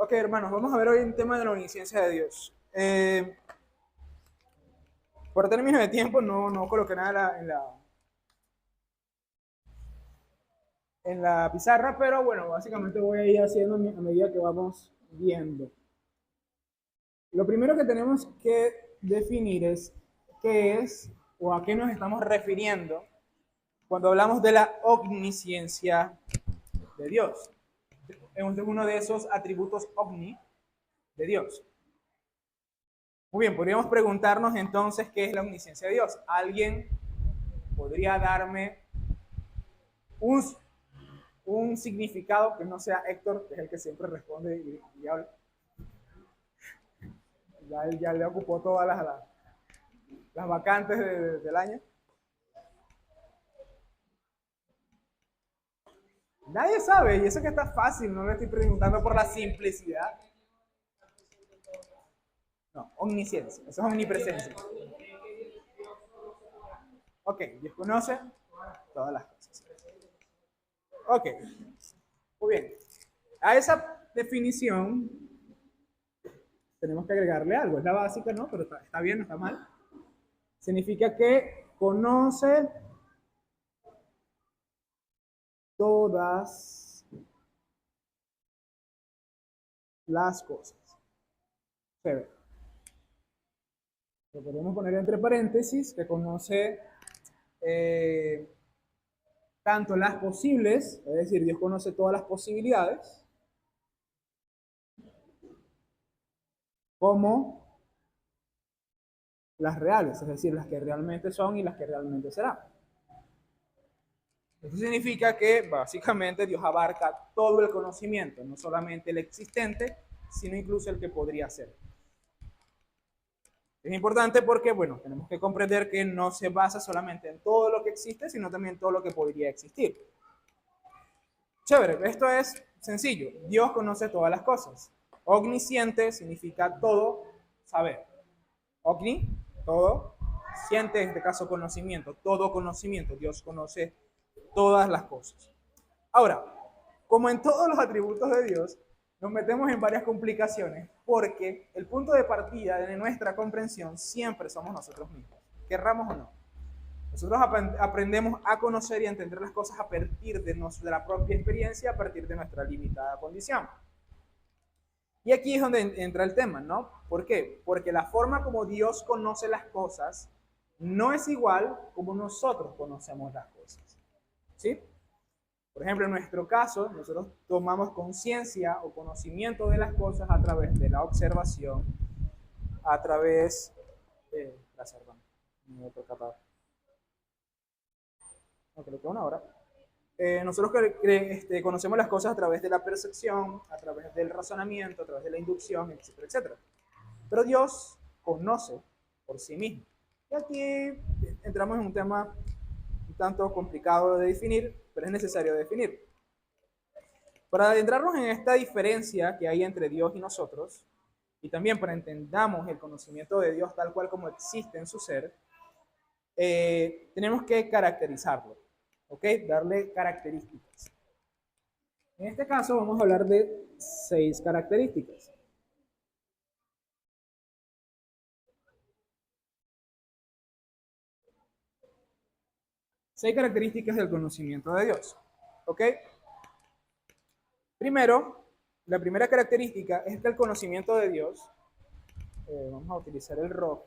Ok, hermanos, vamos a ver hoy un tema de la omnisciencia de Dios. Por términos de tiempo, no coloqué nada en la pizarra, pero bueno, básicamente voy a ir haciendo a medida que vamos viendo. Lo primero que tenemos que definir es qué es o a qué nos estamos refiriendo cuando hablamos de la omnisciencia de Dios. Es uno de esos atributos omni de Dios. Muy bien, podríamos preguntarnos entonces qué es la omnisciencia de Dios. ¿Alguien podría darme un, un significado que no sea Héctor, que es el que siempre responde y habla? Ya él ya le ocupó todas las vacantes del año. Nadie sabe, y eso que está fácil, no le estoy preguntando por la simplicidad. No, omnisciencia, eso es omnipresencia. Ok, Dios conoce todas las cosas. Ok, muy bien. A esa definición tenemos que agregarle algo. Es la básica, ¿no? Pero está bien, no está mal. Significa que conoce todas las cosas. Chévere. Lo podemos poner entre paréntesis, que conoce eh, tanto las posibles, es decir, Dios conoce todas las posibilidades, como las reales, es decir, las que realmente son y las que realmente serán. Eso significa que básicamente Dios abarca todo el conocimiento, no solamente el existente, sino incluso el que podría ser. Es importante porque, bueno, tenemos que comprender que no se basa solamente en todo lo que existe, sino también en todo lo que podría existir. Chévere, esto es sencillo. Dios conoce todas las cosas. Omnisciente significa todo saber. Omni, todo. Ciente, en este caso, conocimiento. Todo conocimiento. Dios conoce todas las cosas. Ahora, como en todos los atributos de Dios, nos metemos en varias complicaciones porque el punto de partida de nuestra comprensión siempre somos nosotros mismos, querramos o no. Nosotros aprendemos a conocer y a entender las cosas a partir de nuestra propia experiencia, a partir de nuestra limitada condición. Y aquí es donde entra el tema, ¿no? ¿Por qué? Porque la forma como Dios conoce las cosas no es igual como nosotros conocemos las cosas. ¿Sí? Por ejemplo, en nuestro caso, nosotros tomamos conciencia o conocimiento de las cosas a través de la observación, a través de... Gracias, hermano. No creo que una hora. Nosotros conocemos las cosas a través de la percepción, a través del razonamiento, a través de la inducción, etcétera, etcétera. Pero Dios conoce por sí mismo. Y aquí entramos en un tema un tanto complicado de definir, pero es necesario definir. Para adentrarnos en esta diferencia que hay entre Dios y nosotros, y también para entendamos el conocimiento de Dios tal cual como existe en su ser, tenemos que caracterizarlo, ¿ok? Darle características. En este caso vamos a hablar de 6 características. Seis características del conocimiento de Dios, ¿ok? Primero, la primera característica es que el conocimiento de Dios, vamos a utilizar el rojo,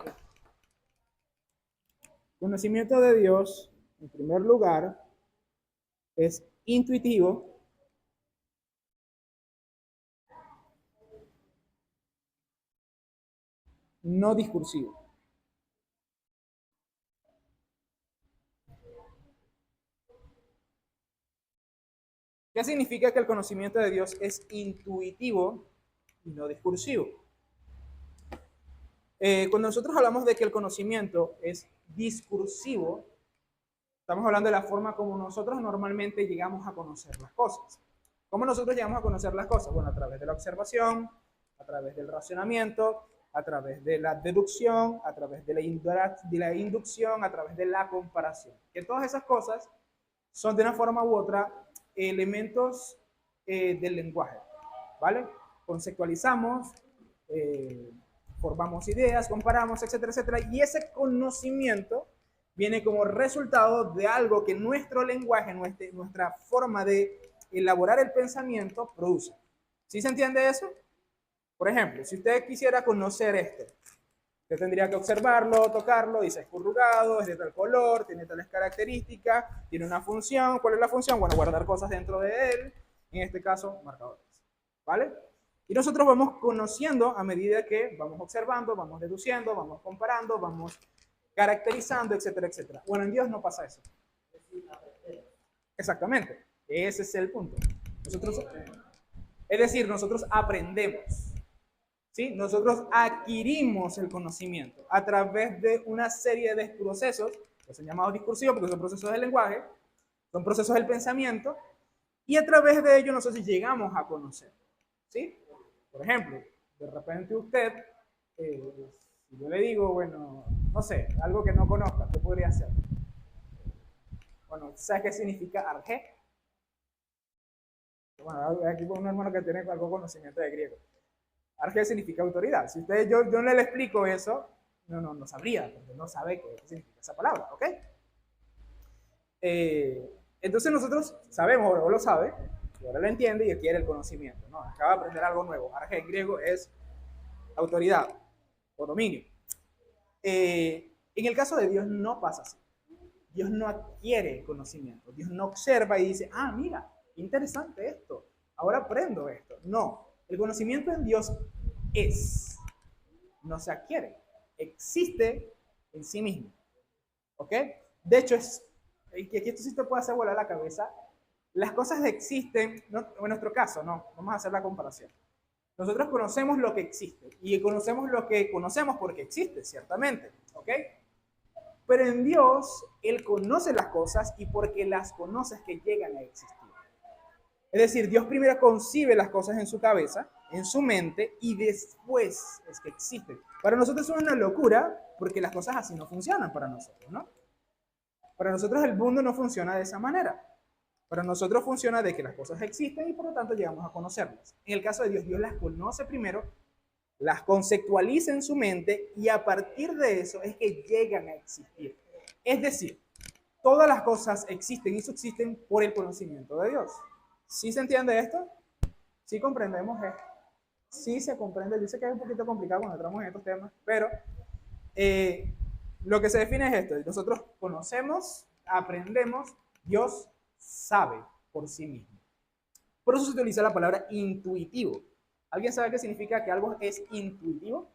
conocimiento de Dios, en primer lugar, es intuitivo, no discursivo. ¿Qué significa que el conocimiento de Dios es intuitivo y no discursivo? Cuando nosotros hablamos de que el conocimiento es discursivo, estamos hablando de la forma como nosotros normalmente llegamos a conocer las cosas. ¿Cómo nosotros llegamos a conocer las cosas? Bueno, a través de la observación, a través del racionamiento, a través de la deducción, a través de la inducción, a través de la comparación. Que todas esas cosas son de una forma u otra elementos del lenguaje, ¿vale? conceptualizamos, formamos ideas, comparamos, etcétera, etcétera, y ese conocimiento viene como resultado de algo que nuestro lenguaje, nuestra forma de elaborar el pensamiento produce. ¿Sí se entiende eso? Por ejemplo, si usted quisiera conocer esto, usted tendría que observarlo, tocarlo, dice es corrugado, es de tal color, tiene tales características, tiene una función. ¿Cuál es la función? Bueno, guardar cosas dentro de él, en este caso, marcadores. ¿Vale? Y nosotros vamos conociendo a medida que vamos observando, vamos deduciendo, vamos comparando, vamos caracterizando, etcétera, etcétera. Bueno, en Dios no pasa eso. Exactamente. Ese es el punto. Es decir, nosotros aprendemos. ¿Sí? Nosotros adquirimos el conocimiento a través de una serie de procesos, que son llamados discursivos porque son procesos del lenguaje, son procesos del pensamiento, y a través de ello nosotros llegamos a conocer. ¿Sí? Por ejemplo, de repente usted, si yo le digo, bueno, no sé, algo que no conozca, ¿qué podría hacer? Bueno, ¿sabes qué significa arjé? Bueno, aquí un hermano que tiene algo conocimiento de griego. Arjé significa autoridad. Si yo no le explico eso, no sabría, porque no sabe qué significa esa palabra, ¿ok? Entonces nosotros sabemos, o lo sabe, y ahora lo entiende y adquiere el conocimiento, ¿no? Acaba de aprender algo nuevo. Arjé en griego es autoridad o dominio. En el caso de Dios no pasa así. Dios no adquiere conocimiento. Dios no observa y dice, ah, mira, interesante esto. Ahora aprendo esto. No, el conocimiento en Dios es, no se adquiere, existe en sí mismo. ¿Ok? De hecho, y aquí esto sí te puede hacer volar la cabeza. Las cosas existen, no, en nuestro caso, no, vamos a hacer la comparación. Nosotros conocemos lo que existe y conocemos lo que conocemos porque existe, ciertamente. ¿Ok? Pero en Dios, Él conoce las cosas y porque las conoce es que llegan a existir. Es decir, Dios primero concibe las cosas en su cabeza, en su mente, y después es que existen. Para nosotros es una locura porque las cosas así no funcionan para nosotros, ¿no? Para nosotros el mundo no funciona de esa manera. Para nosotros funciona de que las cosas existen y por lo tanto llegamos a conocerlas. En el caso de Dios, Dios las conoce primero, las conceptualiza en su mente y a partir de eso es que llegan a existir. Es decir, todas las cosas existen y subsisten por el conocimiento de Dios. ¿Sí se entiende esto? ¿Sí comprendemos esto? Sí se comprende. Yo sé que es un poquito complicado cuando entramos en estos temas, pero lo que se define es esto. Nosotros conocemos, aprendemos, Dios sabe por sí mismo. Por eso se utiliza la palabra intuitivo. ¿Alguien sabe qué significa que algo es intuitivo?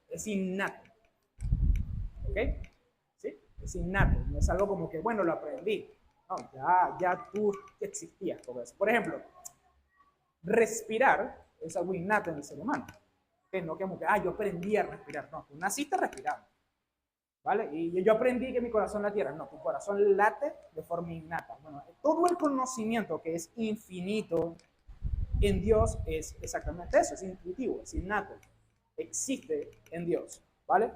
Es innato. ¿Ok? ¿Sí? Es innato. No es algo como que, bueno, lo aprendí. No, ya tú existías con eso. Por ejemplo, respirar es algo innato en el ser humano. ¿Okay? No como que, yo aprendí a respirar. No, tú naciste respirando. ¿Vale? Y yo aprendí que mi corazón latiera. No, tu corazón late de forma innata. Bueno, todo el conocimiento que es infinito en Dios es exactamente eso, es intuitivo, es innato. Existe en Dios. ¿Vale?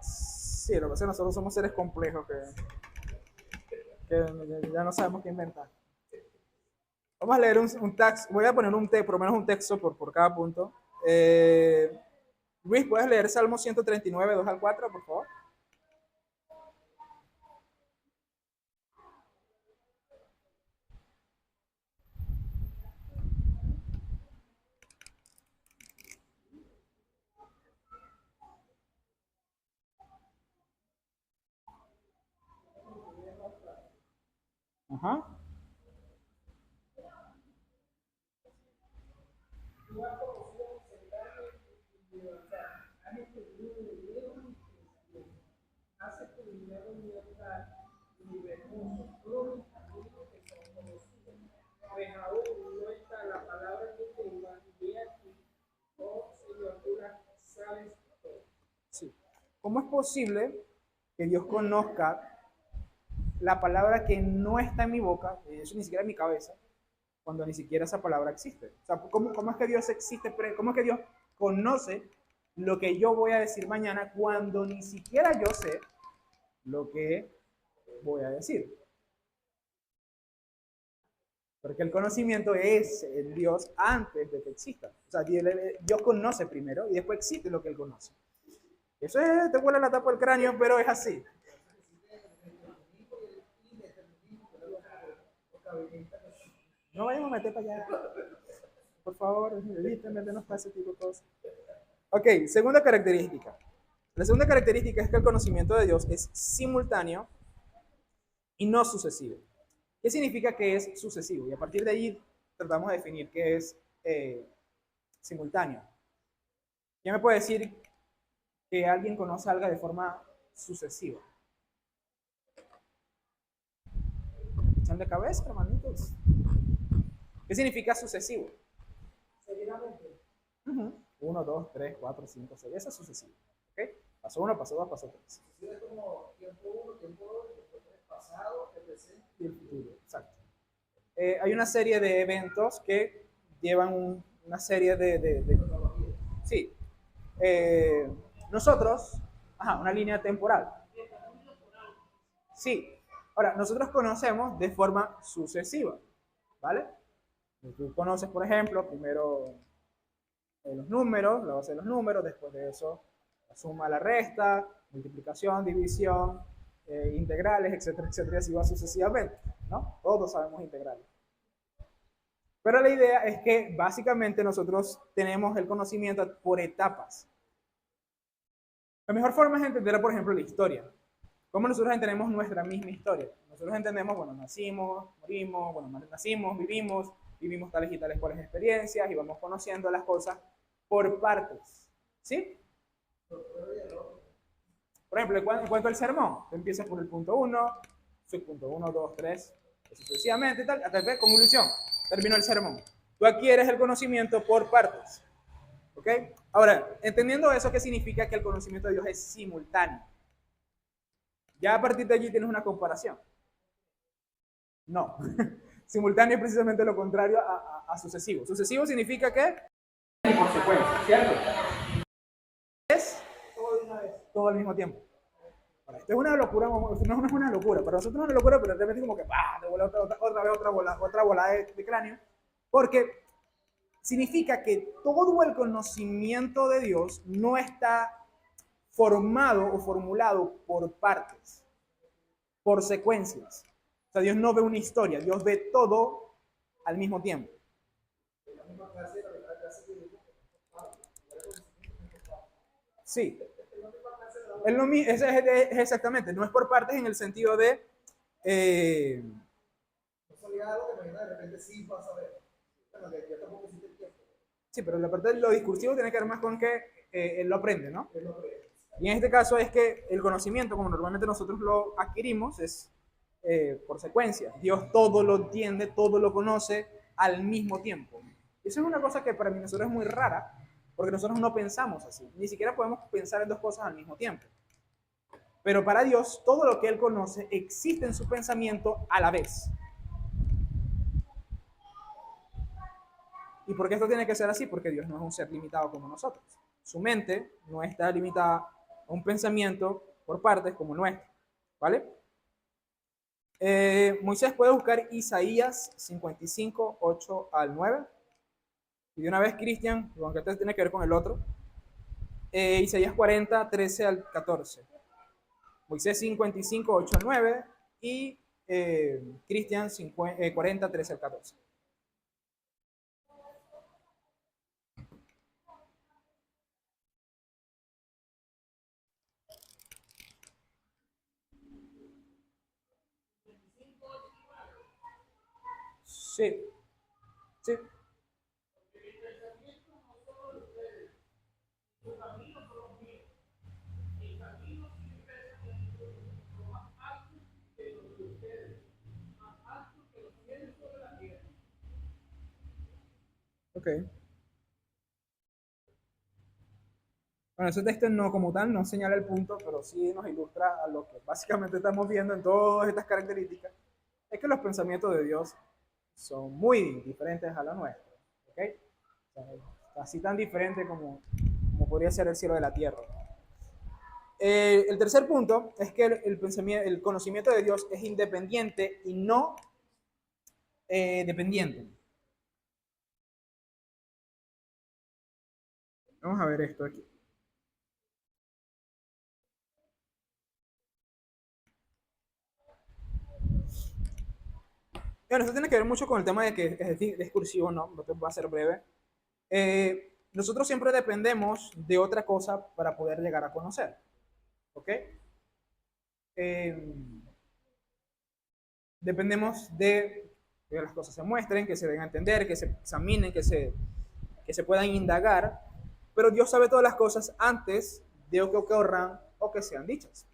Sí, lo que pasa es que nosotros somos seres complejos que ya no sabemos qué inventar. Vamos a leer un texto, voy a poner por lo menos un texto por cada punto. Luis, ¿puedes leer Salmo 139, 2 al 4, por favor? Ajá. Sí. ¿Cómo es posible que Dios conozca la palabra que no está en mi boca, eso ni siquiera en mi cabeza, cuando ni siquiera esa palabra existe? O sea, ¿cómo es que Dios existe? ¿Cómo es que Dios conoce lo que yo voy a decir mañana cuando ni siquiera yo sé lo que voy a decir? Porque el conocimiento es el Dios antes de que exista. O sea, Dios conoce primero y después existe lo que Él conoce. Eso te vuela la tapa del cráneo, pero es así. No vayamos a meter para allá. Por favor, eviten meternos para ese tipo de cosas. Ok, segunda característica. La segunda característica es que el conocimiento de Dios es simultáneo y no sucesivo. ¿Qué significa que es sucesivo? Y a partir de ahí tratamos de definir qué es simultáneo. ¿Quién me puede decir que alguien conoce algo de forma sucesiva? ¿Echan de cabeza, hermanitos? ¿Qué significa sucesivo? Seguidamente. 1, 2, 3, 4, 5, 6. Eso es sucesivo. ¿Okay? Paso 1, paso 2, paso 3. Es como tiempo 1, tiempo 2, tiempo 3, pasado, el presente y el futuro. Exacto. Hay una serie de eventos que llevan una serie de sí. Nosotros, una línea temporal. Sí. Ahora, nosotros conocemos de forma sucesiva, ¿vale? Tú conoces, por ejemplo, primero los números, la base de los números, después de eso la suma, la resta, multiplicación, división, integrales, etcétera, etcétera, así va sucesivamente, ¿no? Todos sabemos integrales. Pero la idea es que básicamente nosotros tenemos el conocimiento por etapas. La mejor forma es entender, por ejemplo, la historia. ¿Cómo nosotros entendemos nuestra misma historia? Nosotros entendemos, bueno, nacimos, morimos, bueno, nacimos, vivimos tales y tales cuales experiencias y vamos conociendo las cosas por partes. ¿Sí? Por ejemplo, en cuanto al sermón, tú empiezas por el punto 1, subpunto 1, 2, 3, sucesivamente, tal, hasta que, conclusión, terminó el sermón. Tú adquieres el conocimiento por partes. ¿Ok? Ahora, entendiendo eso, ¿qué significa que el conocimiento de Dios es simultáneo? Ya a partir de allí tienes una comparación. No. Simultáneo es precisamente lo contrario a sucesivo. Sucesivo significa que y por secuencia, ¿cierto? Es todo al mismo tiempo. Esto es una locura, no es una locura, para nosotros es una locura, pero de repente como que te vuela otra bola de cráneo, porque significa que todo el conocimiento de Dios no está formado o formulado por partes, por secuencias. O sea, Dios no ve una historia, Dios ve todo al mismo tiempo. Sí, es exactamente, no es por partes en el sentido de... Sí, pero la parte de lo discursivo tiene que ver más con que él lo aprende, ¿no? Y en este caso es que el conocimiento, como normalmente nosotros lo adquirimos, es por secuencia. Dios todo lo entiende, todo lo conoce al mismo tiempo. Y eso es una cosa que para nosotros es muy rara, porque nosotros no pensamos así. Ni siquiera podemos pensar en dos cosas al mismo tiempo. Pero para Dios, todo lo que Él conoce existe en su pensamiento a la vez. ¿Y por qué esto tiene que ser así? Porque Dios no es un ser limitado como nosotros. Su mente no está limitada a un pensamiento por partes como nuestro. ¿Vale? Moisés puede buscar Isaías 55, 8 al 9. Y de una vez, Cristian, aunque esto tiene que ver con el otro, Isaías 40, 13 al 14. Moisés 55, 8 al 9 y Cristian 40, 13 al 14. Sí, sí. Ok. Bueno, ese texto no como tal no señala el punto, pero sí nos ilustra a lo que básicamente estamos viendo en todas estas características. Es que los pensamientos de Dios son muy diferentes a la nuestra. ¿Ok? O sea, casi tan diferente como podría ser el cielo de la tierra. El tercer punto es que el conocimiento de Dios es independiente y no dependiente. Vamos a ver esto aquí. Bueno, esto tiene que ver mucho con el tema de que es discursivo, no te voy a ser breve. Nosotros siempre dependemos de otra cosa para poder llegar a conocer. ¿Ok? Eh, Dependemos de que las cosas se muestren, que se den a entender, que se examinen, que se puedan indagar, pero Dios sabe todas las cosas antes de que ocurran o que sean dichas.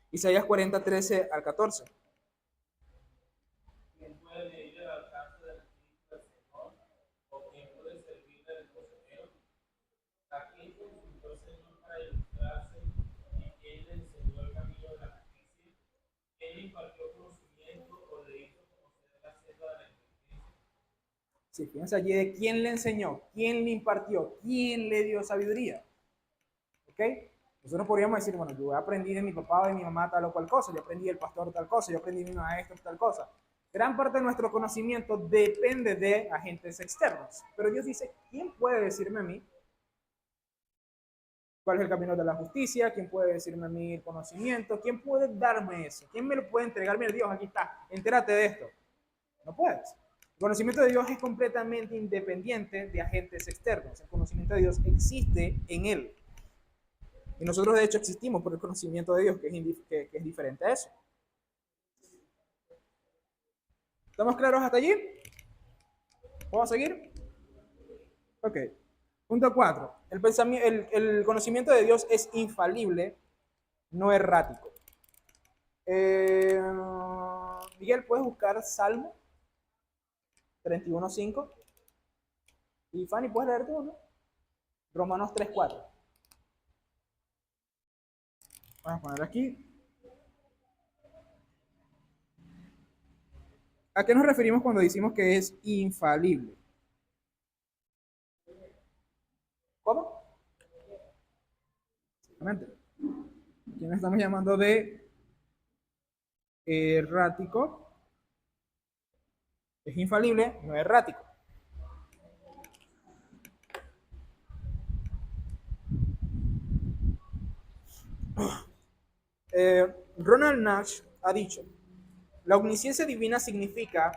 Isaías 40, 13 al 14. ¿Quién puede medir el alcance del Espíritu del Señor? ¿O quién puede servirle del consejero? ¿A quién consultó el Señor para ilustrarse? ¿Y quién le enseñó el camino de la justicia? ¿Quién le impartió conocimiento o le hizo conocer la senda de la inteligencia? Sí, fíjense allí de quién le enseñó, quién le impartió, quién le dio sabiduría. ¿Ok? Nosotros podríamos decir, bueno, yo aprendí de mi papá o de mi mamá tal o cual cosa, yo aprendí del pastor tal cosa, yo aprendí de mi maestro tal cosa. Gran parte de nuestro conocimiento depende de agentes externos. Pero Dios dice, ¿quién puede decirme a mí cuál es el camino de la justicia? ¿Quién puede decirme a mí el conocimiento? ¿Quién puede darme eso? ¿Quién me lo puede entregar? Mira, Dios, aquí está, entérate de esto. No puedes. El conocimiento de Dios es completamente independiente de agentes externos. El conocimiento de Dios existe en Él. Y nosotros de hecho existimos por el conocimiento de Dios, que es diferente a eso. ¿Estamos claros hasta allí? ¿Puedo seguir? Ok. Punto 4. El conocimiento de Dios es infalible, no errático. Miguel, ¿puedes buscar Salmo 31.5? Y Fanny, ¿puedes leer tú, no? Romanos 3.4. Vamos a poner aquí. ¿A qué nos referimos cuando decimos que es infalible? ¿Cómo? Exactamente. Aquí nos estamos llamando de errático. Es infalible, no es errático. Ronald Nash ha dicho, la omnisciencia divina significa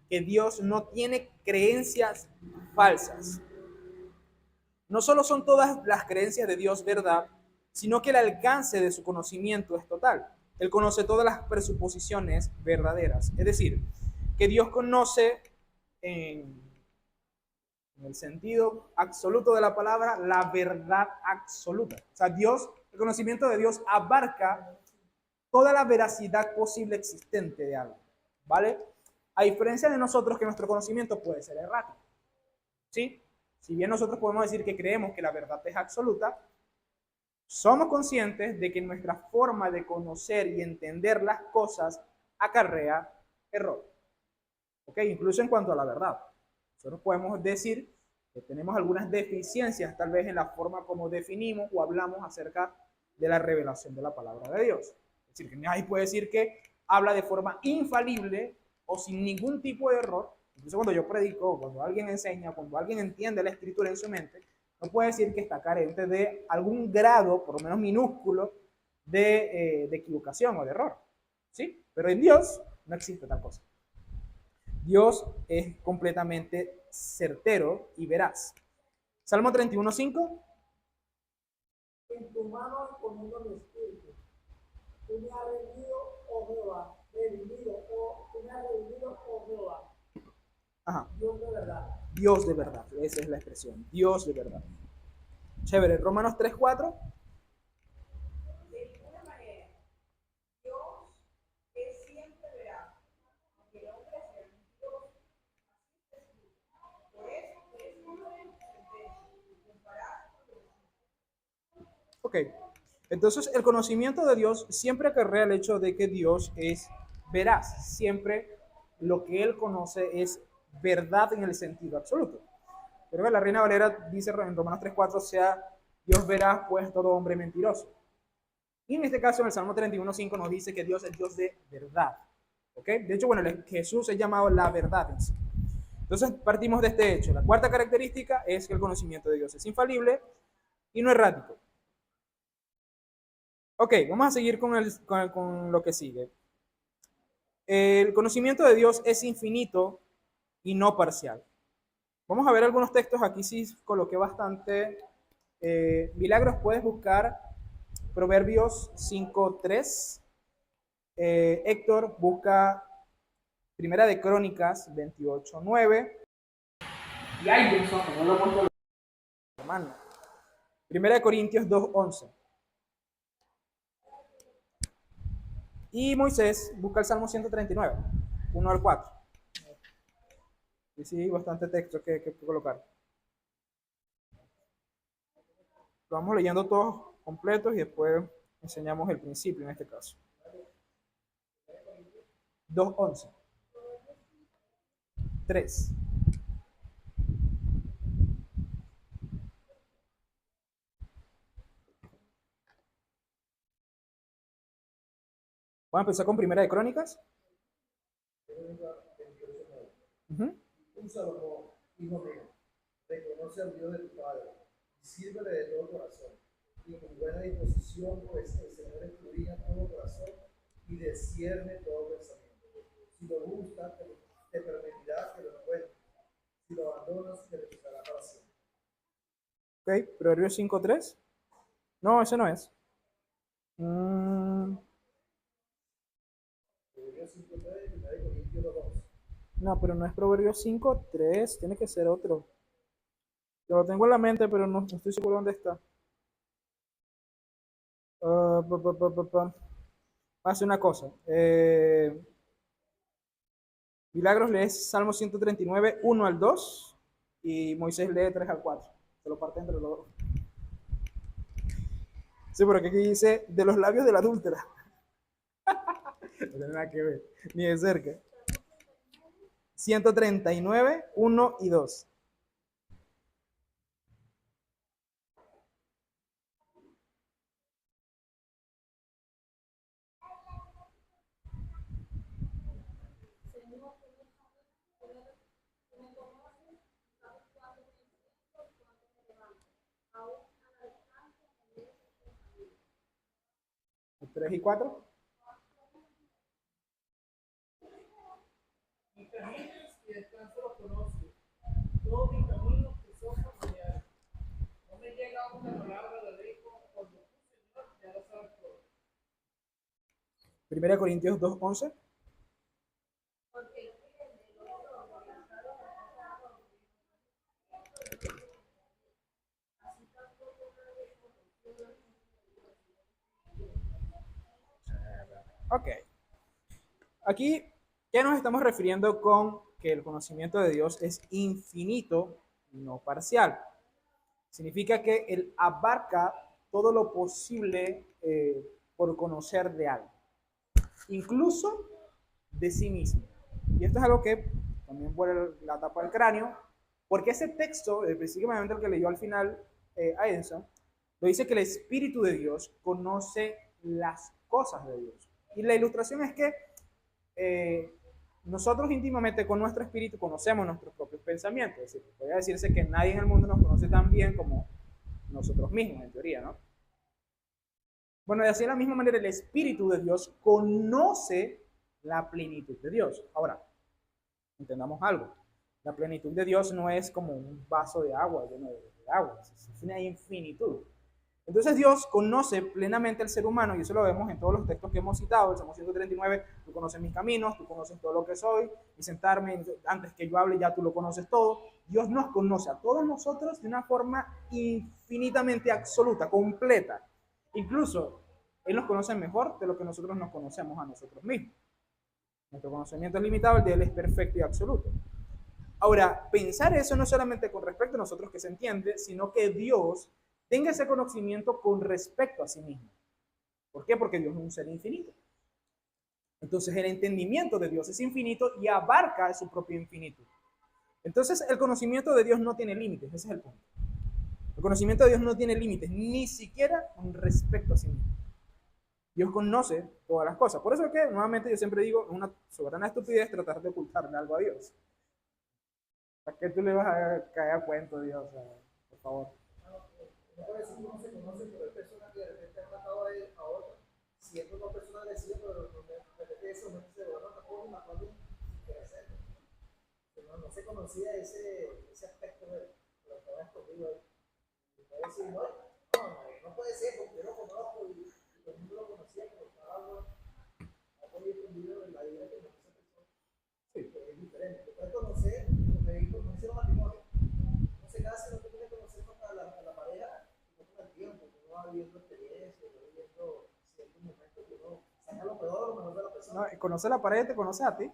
que Dios no tiene creencias falsas. No solo son todas las creencias de Dios verdad, sino que el alcance de su conocimiento es total. Él conoce todas las presuposiciones verdaderas. Es decir, que Dios conoce en el sentido absoluto de la palabra, la verdad absoluta. O sea, el conocimiento de Dios abarca toda la veracidad posible existente de algo, ¿vale? A diferencia de nosotros, que nuestro conocimiento puede ser errático, ¿sí? Si bien nosotros podemos decir que creemos que la verdad es absoluta, somos conscientes de que nuestra forma de conocer y entender las cosas acarrea error, ¿ok? Incluso en cuanto a la verdad. Nosotros podemos decir que tenemos algunas deficiencias tal vez en la forma como definimos o hablamos acerca de la revelación de la palabra de Dios. Es decir, que nadie puede decir que habla de forma infalible o sin ningún tipo de error. Incluso cuando yo predico, cuando alguien enseña, cuando alguien entiende la escritura en su mente, no puede decir que está carente de algún grado, por lo menos minúsculo, de equivocación o de error. ¿Sí? Pero en Dios no existe tal cosa. Dios es completamente certero y veraz. Salmo 31.5. En tu mano encomiendo mi espíritu. Tú me has redimido, oh Jehová. Tú me has redimido, oh Jehová. Ajá. Dios de verdad. Dios de verdad. Esa es la expresión. Dios de verdad. Chévere. Romanos 3.4. De ninguna manera. Dios es siempre veraz. Aunque el hombre sea Dios, así es Dios. Por eso es uno de los sentencias. Comparado con los. Ok. Entonces, el conocimiento de Dios siempre acarrea el hecho de que Dios es veraz. Siempre lo que él conoce es verdad en el sentido absoluto. Pero que la Reina Valera dice en Romanos 3:4, sea Dios veraz, pues todo hombre mentiroso. Y en este caso, en el Salmo 31:5 nos dice que Dios es Dios de verdad. ¿Ok? De hecho, bueno, Jesús es llamado la verdad en sí. Entonces, partimos de este hecho. La cuarta característica es que el conocimiento de Dios es infalible y no errático. Ok, vamos a seguir con lo que sigue. El conocimiento de Dios es infinito y no parcial. Vamos a ver algunos textos. Aquí sí coloqué bastante. Milagros, puedes buscar Proverbios 5:3. Héctor, busca Primera de Crónicas 28:9. Y hay Jason, no lo he puesto, hermano. Primera de Corintios 2:11. Y Moisés busca el Salmo 139, 1 al 4. Y sí, bastante texto que colocar. Lo vamos leyendo todos completos y después enseñamos el principio en este caso. 2:11. 3. Vamos a empezar con Primera de Crónicas. Un Salomón, hijo mío, reconoce al Dios de tu Padre y sírvele de todo corazón y con buena disposición, pues el Señor escudriña todo corazón y discierne todo pensamiento. Si lo buscas, te permitirá que lo encuentres. Si lo abandonas, te rechazará para siempre. Ok, Proverbios 5:3. No, ese no es. Proverbios 5:3 y 1 Corintios 2:11. No, pero no es Proverbios 5:3, tiene que ser otro. Yo lo tengo en la mente, pero no estoy seguro dónde está. Hace una cosa. Milagros lee Salmo 139, 1 al 2, y Moisés lee 3 al 4. Se lo parte entre los dos. Sí, porque aquí dice, de los labios de la adúltera. No tiene nada que ver, ni de cerca. 139, 1 y 2. ¿3 y 4? Mi caminos y descanso los conozco. Todos mis caminos que son familiares. No me llega aún la palabra de ley cuando tú, Señor, ya lo sabes todo. 1 Corintios 2:11. Ok. Aquí, ¿qué nos estamos refiriendo con que el conocimiento de Dios es infinito, no parcial? Significa que Él abarca todo lo posible por conocer de algo, incluso de sí mismo. Y esto es algo que también vuelve la tapa del cráneo, porque ese texto, específicamente el que leyó al final a Edison, lo dice que el Espíritu de Dios conoce las cosas de Dios. Y la ilustración es que nosotros íntimamente con nuestro espíritu conocemos nuestros propios pensamientos. Es decir, podría decirse que nadie en el mundo nos conoce tan bien como nosotros mismos, en teoría, ¿no? Bueno, de así de la misma manera el Espíritu de Dios conoce la plenitud de Dios. Ahora, entendamos algo. La plenitud de Dios no es como un vaso de agua lleno de agua, es una infinitud. Entonces Dios conoce plenamente al ser humano, y eso lo vemos en todos los textos que hemos citado. El Salmo 139, tú conoces mis caminos, tú conoces todo lo que soy, y sentarme, antes que yo hable ya tú lo conoces todo. Dios nos conoce a todos nosotros de una forma infinitamente absoluta, completa. Incluso Él nos conoce mejor de lo que nosotros nos conocemos a nosotros mismos. Nuestro conocimiento es limitado, el de Él es perfecto y absoluto. Ahora, pensar eso no solamente con respecto a nosotros que se entiende, sino que Dios tenga ese conocimiento con respecto a sí mismo. ¿Por qué? Porque Dios es un ser infinito. Entonces el entendimiento de Dios es infinito y abarca su propio infinito. Entonces el conocimiento de Dios no tiene límites, ese es el punto. El conocimiento de Dios no tiene límites, ni siquiera con respecto a sí mismo. Dios conoce todas las cosas. Por eso es que, nuevamente, yo siempre digo, es una soberana estupidez tratar de ocultarle algo a Dios. ¿Para qué tú le vas a caer a cuento, Dios? O sea, por favor. No puede decir que uno se conoce, pero hay personas que de repente han matado a otras, siendo una persona agresiva, pero de repente eso no se va a matar por una cosa sin querer hacerlo. No se conocía ese aspecto de él, pero estaba escondido ahí. Y puede decir, no puede ser, porque yo lo conozco y todo el mundo lo conocía, pero estaba algo muy escondido en la vida que no se persona. Sí, porque es diferente. Tú puedes conocer, como me dijo, no hicieron matrimonio. No se casa, no te puede conocer a la pareja, no con el tiempo, uno va viviendo experiencias, va viviendo ciertos momentos que uno saca lo peor o lo mejor de la persona. No, conoce la pared, te conoce a ti.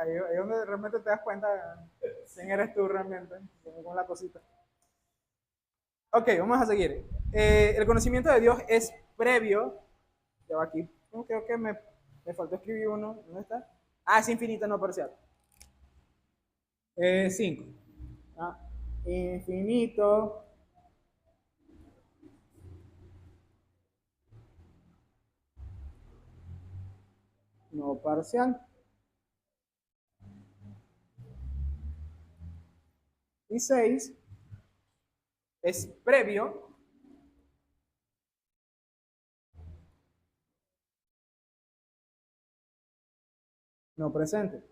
Ahí es donde realmente te das cuenta quién eres tú realmente, con la cosita. Ok, vamos a seguir. El conocimiento de Dios es previo. Ya va aquí. Creo que me faltó escribir uno. ¿Dónde está? Ah, es infinito, no parcial. 5. Infinito. No parcial. Y 6 es previo. No presente.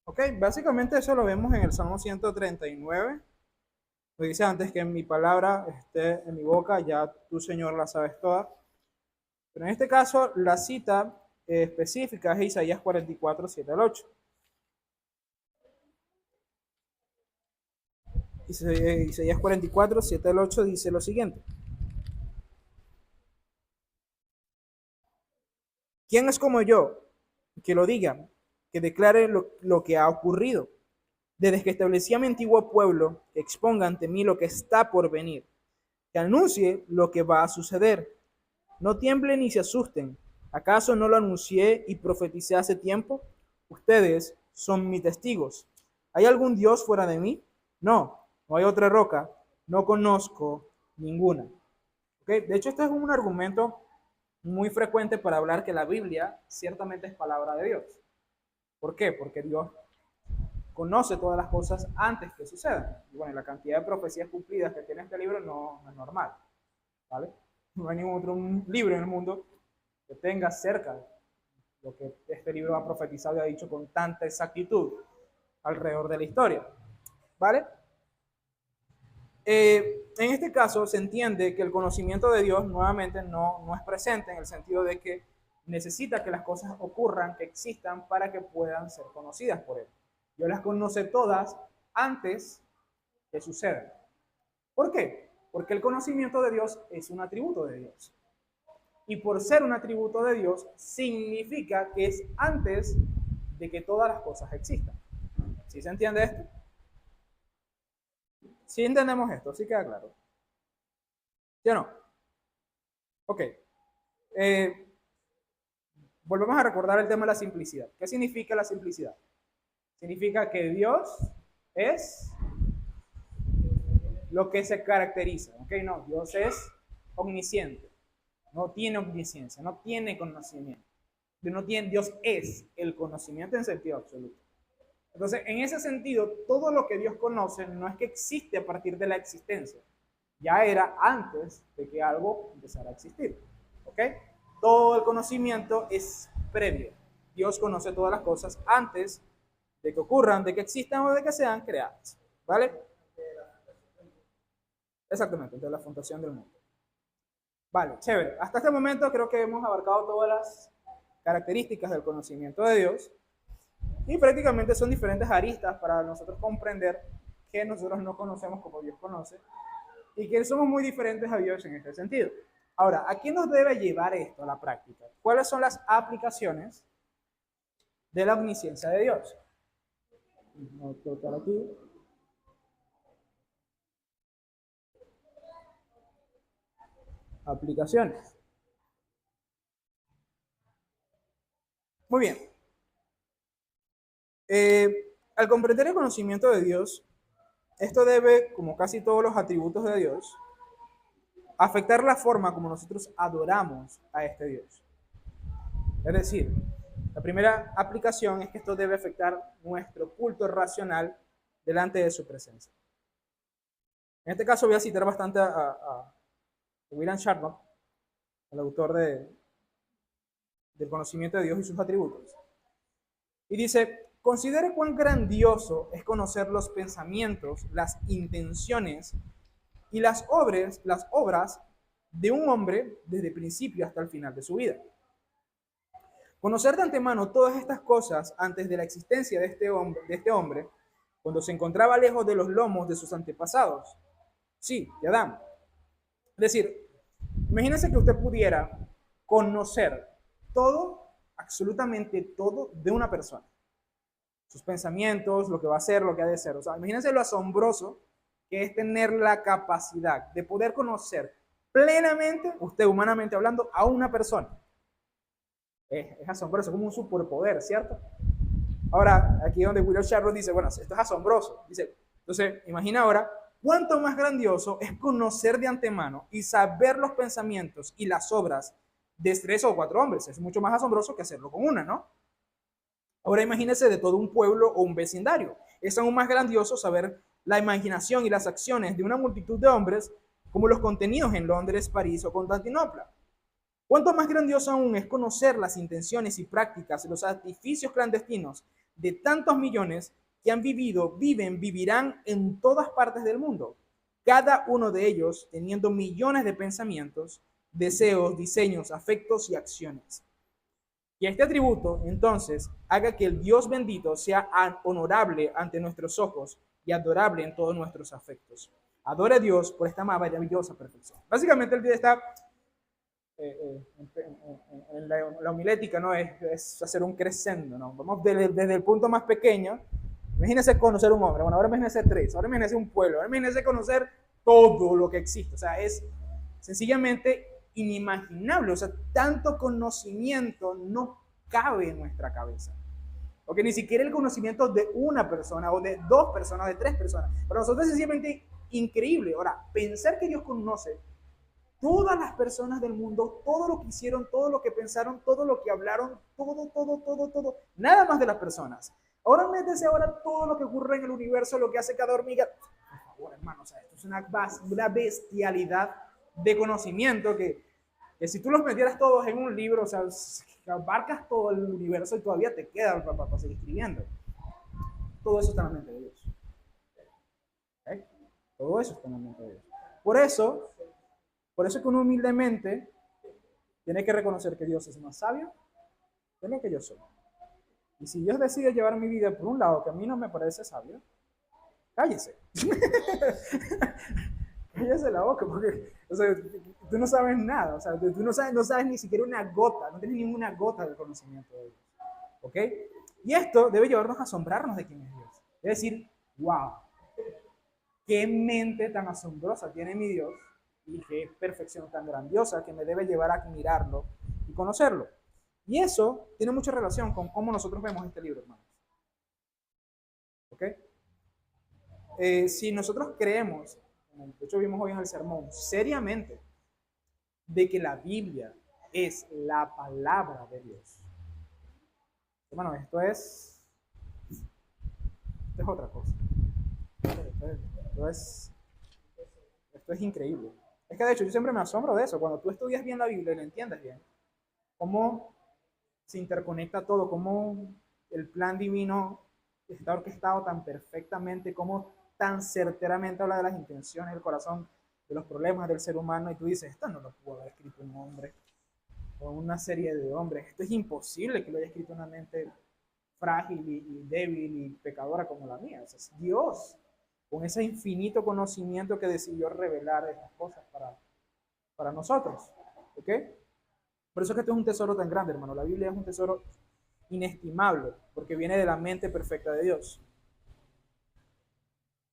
Ok, básicamente eso lo vemos en el Salmo 139. Lo dice antes que mi palabra esté en mi boca, ya tú, Señor, la sabes toda. Pero en este caso, la cita específica es Isaías 44, 7 al 8. Isaías 44, 7 al 8 dice lo siguiente. ¿Quién es como yo que lo diga, que declare lo que ha ocurrido? Desde que establecí a mi antiguo pueblo, que exponga ante mí lo que está por venir, que anuncie lo que va a suceder. No tiemblen ni se asusten. ¿Acaso no lo anuncié y profeticé hace tiempo? Ustedes son mis testigos. ¿Hay algún Dios fuera de mí? No, no hay otra roca. No conozco ninguna. ¿Okay? De hecho, este es un argumento muy frecuente para hablar que la Biblia ciertamente es palabra de Dios. ¿Por qué? Porque Dios conoce todas las cosas antes que sucedan. Y bueno, la cantidad de profecías cumplidas que tiene este libro no es normal. ¿Vale? No hay ningún otro libro en el mundo que tenga cerca lo que este libro ha profetizado y ha dicho con tanta exactitud alrededor de la historia. ¿Vale? En este caso se entiende que el conocimiento de Dios nuevamente no es presente en el sentido de que necesita que las cosas ocurran, que existan para que puedan ser conocidas por Él. Dios las conoce todas antes que sucedan. ¿Por qué? Porque el conocimiento de Dios es un atributo de Dios. Y por ser un atributo de Dios, significa que es antes de que todas las cosas existan. ¿Sí se entiende esto? Sí entendemos esto, sí queda claro. ¿Sí o no? Ok. Volvemos a recordar el tema de la simplicidad. ¿Qué significa la simplicidad? Significa que Dios es lo que se caracteriza. ¿Ok? No, Dios es omnisciente. No tiene omnisciencia, no tiene conocimiento. Dios es el conocimiento en sentido absoluto. Entonces, en ese sentido, todo lo que Dios conoce no es que existe a partir de la existencia. Ya era antes de que algo empezara a existir. ¿Ok? Todo el conocimiento es previo. Dios conoce todas las cosas antes de que ocurran, de que existan o de que sean creadas. ¿Vale? Exactamente, de la fundación del mundo. Vale, chévere. Hasta este momento creo que hemos abarcado todas las características del conocimiento de Dios y prácticamente son diferentes aristas para nosotros comprender que nosotros no conocemos como Dios conoce y que somos muy diferentes a Dios en este sentido. Ahora, ¿a qué nos debe llevar esto a la práctica? ¿Cuáles son las aplicaciones de la omnisciencia de Dios? Vamos a colocar aquí. aplicaciones. Muy bien. Al comprender el conocimiento de Dios, esto debe, como casi todos los atributos de Dios, afectar la forma como nosotros adoramos a este Dios. Es decir, la primera aplicación es que esto debe afectar nuestro culto racional delante de su presencia. En este caso voy a citar bastante a William Shatnock, el autor del conocimiento de Dios y sus atributos. Y dice, considere cuán grandioso es conocer los pensamientos, las intenciones y las obras de un hombre desde el principio hasta el final de su vida. Conocer de antemano todas estas cosas antes de la existencia de este hombre, cuando se encontraba lejos de los lomos de sus antepasados. Sí, de Adán. Es decir, imagínense que usted pudiera conocer todo, absolutamente todo, de una persona. Sus pensamientos, lo que va a hacer, lo que ha de ser. O sea, imagínense lo asombroso que es tener la capacidad de poder conocer plenamente, usted humanamente hablando, a una persona. Es asombroso, como un superpoder, ¿cierto? Ahora, aquí donde William Shatnock dice, bueno, esto es asombroso. Dice, entonces, imagina ahora, cuánto más grandioso es conocer de antemano y saber los pensamientos y las obras de 3 o 4 hombres. Es mucho más asombroso que hacerlo con una, ¿no? Ahora imagínese de todo un pueblo o un vecindario. Es aún más grandioso saber la imaginación y las acciones de una multitud de hombres como los contenidos en Londres, París o Constantinopla. Cuánto más grandioso aún es conocer las intenciones y prácticas, los artificios clandestinos de tantos millones que han vivido, viven, vivirán en todas partes del mundo, cada uno de ellos teniendo millones de pensamientos, deseos, diseños, afectos y acciones. Y este atributo, entonces, haga que el Dios bendito sea honorable ante nuestros ojos y adorable en todos nuestros afectos. Adore a Dios por esta maravillosa perfección. Básicamente, el día está en la homilética, ¿no? Es hacer un crescendo, ¿no? Vamos desde el punto más pequeño. Imagínense conocer un hombre, bueno, ahora imagínense 3, ahora imagínense un pueblo, ahora imagínense conocer todo lo que existe. O sea, es sencillamente inimaginable. O sea, tanto conocimiento no cabe en nuestra cabeza. Porque ni siquiera el conocimiento de una persona o de 2 personas, de 3 personas. Para nosotros es sencillamente increíble. Ahora, pensar que Dios conoce todas las personas del mundo, todo lo que hicieron, todo lo que pensaron, todo lo que hablaron, todo, nada más de las personas. Ahora métese ahora todo lo que ocurre en el universo, lo que hace cada hormiga. Por favor, hermano, o sea, esto es una bestialidad de conocimiento que si tú los metieras todos en un libro, o sea, abarcas todo el universo y todavía te queda para seguir escribiendo. Todo eso está en la mente de Dios. ¿Okay? Todo eso está en la mente de Dios. Por eso que uno humildemente tiene que reconocer que Dios es más sabio de lo que yo soy. Y si Dios decide llevar mi vida por un lado que a mí no me parece sabio, cállese. Cállese la boca, porque o sea, tú no sabes nada, o sea, tú no sabes ni siquiera una gota, no tienes ninguna gota del conocimiento de Dios. ¿Ok? Y esto debe llevarnos a asombrarnos de quién es Dios. Es decir, wow, qué mente tan asombrosa tiene mi Dios y qué perfección tan grandiosa que me debe llevar a admirarlo y conocerlo. Y eso tiene mucha relación con cómo nosotros vemos este libro, hermanos. ¿Ok? Si nosotros creemos, de hecho vimos hoy en el sermón, seriamente, de que la Biblia es la palabra de Dios. Hermano, esto es otra cosa. Esto es increíble. Es que de hecho yo siempre me asombro de eso. Cuando tú estudias bien la Biblia y la entiendes bien, cómo se interconecta todo, cómo el plan divino está orquestado tan perfectamente, cómo tan certeramente habla de las intenciones del corazón, de los problemas del ser humano, y tú dices, esto no lo pudo haber escrito un hombre o una serie de hombres. Esto es imposible que lo haya escrito una mente frágil y débil y pecadora como la mía. O sea, es Dios con ese infinito conocimiento que decidió revelar estas cosas para nosotros. ¿Ok? Por eso es que esto es un tesoro tan grande, hermano. La Biblia es un tesoro inestimable, porque viene de la mente perfecta de Dios.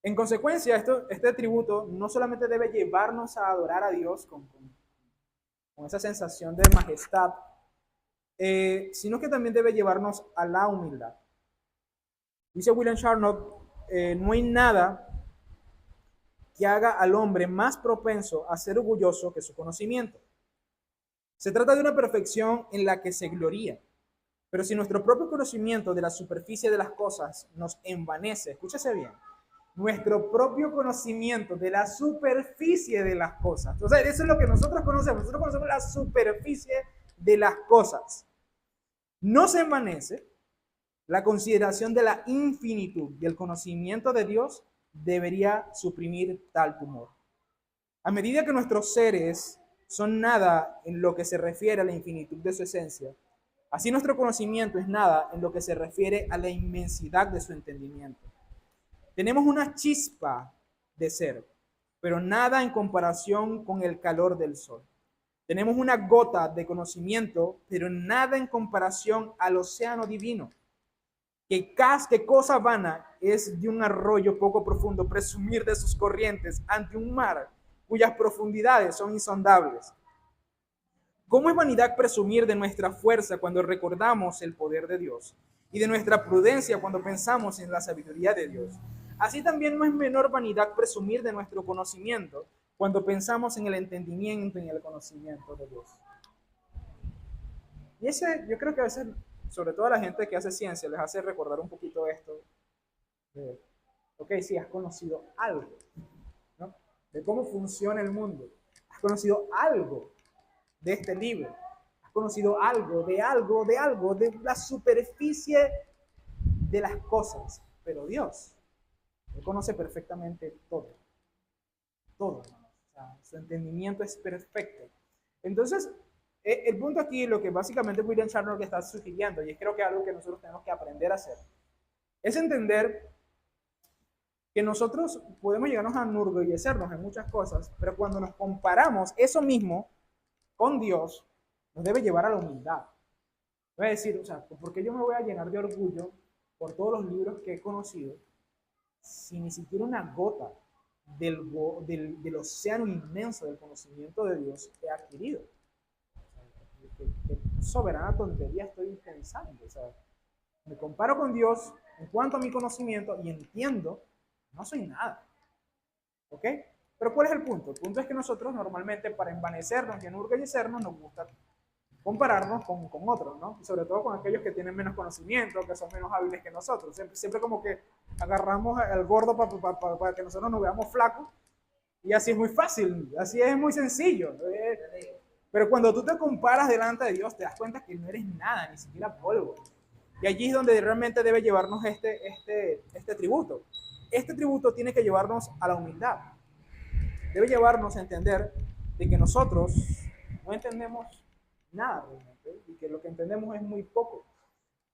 En consecuencia, este atributo no solamente debe llevarnos a adorar a Dios con con esa sensación de majestad, sino que también debe llevarnos a la humildad. Dice William Charnock, no hay nada que haga al hombre más propenso a ser orgulloso que su conocimiento. Se trata de una perfección en la que se gloría. Pero si nuestro propio conocimiento de la superficie de las cosas nos envanece, escúchese bien, nuestro propio conocimiento de la superficie de las cosas. Entonces, eso es lo que nosotros conocemos la superficie de las cosas. No se envanece, la consideración de la infinitud del conocimiento de Dios debería suprimir tal tumor. A medida que nuestros seres son nada en lo que se refiere a la infinitud de su esencia, así nuestro conocimiento es nada en lo que se refiere a la inmensidad de su entendimiento. Tenemos una chispa de ser, pero nada en comparación con el calor del sol. Tenemos una gota de conocimiento, pero nada en comparación al océano divino. Qué cosa vana es de un arroyo poco profundo presumir de sus corrientes ante un mar cuyas profundidades son insondables. ¿Cómo es vanidad presumir de nuestra fuerza cuando recordamos el poder de Dios y de nuestra prudencia cuando pensamos en la sabiduría de Dios? Así también no es menor vanidad presumir de nuestro conocimiento cuando pensamos en el entendimiento y en el conocimiento de Dios. Y yo creo que a veces, sobre todo a la gente que hace ciencia, les hace recordar un poquito esto. Ok, sí, has conocido algo, ¿no? De cómo funciona el mundo. Has conocido algo de este libro. Has conocido algo, de la superficie de las cosas. Pero Dios, Él conoce perfectamente todo. Todo. O sea, su entendimiento es perfecto. Entonces, el punto aquí, lo que básicamente William Charnock está sugiriendo, y es creo que algo que nosotros tenemos que aprender a hacer, es entender que nosotros podemos llegarnos a enorgullecernos en muchas cosas, pero cuando nos comparamos eso mismo con Dios, nos debe llevar a la humildad. Voy a decir, o sea, ¿por qué yo me voy a llenar de orgullo por todos los libros que he conocido si ni siquiera una gota del océano inmenso del conocimiento de Dios he adquirido? ¿Qué soberana tontería estoy pensando? O sea, me comparo con Dios en cuanto a mi conocimiento y entiendo, no soy nada. ¿Ok? Pero ¿cuál es el punto? El punto es que nosotros normalmente para envanecernos y enorgullecernos nos gusta compararnos con otros, ¿no? Y sobre todo con aquellos que tienen menos conocimiento, que son menos hábiles que nosotros. Siempre como que agarramos al gordo para que nosotros nos veamos flacos y así es muy fácil, así es muy sencillo. Pero cuando tú te comparas delante de Dios, te das cuenta que no eres nada, ni siquiera polvo. Y allí es donde realmente debe llevarnos este tributo. Este tributo tiene que llevarnos a la humildad. Debe llevarnos a entender de que nosotros no entendemos nada realmente y que lo que entendemos es muy poco.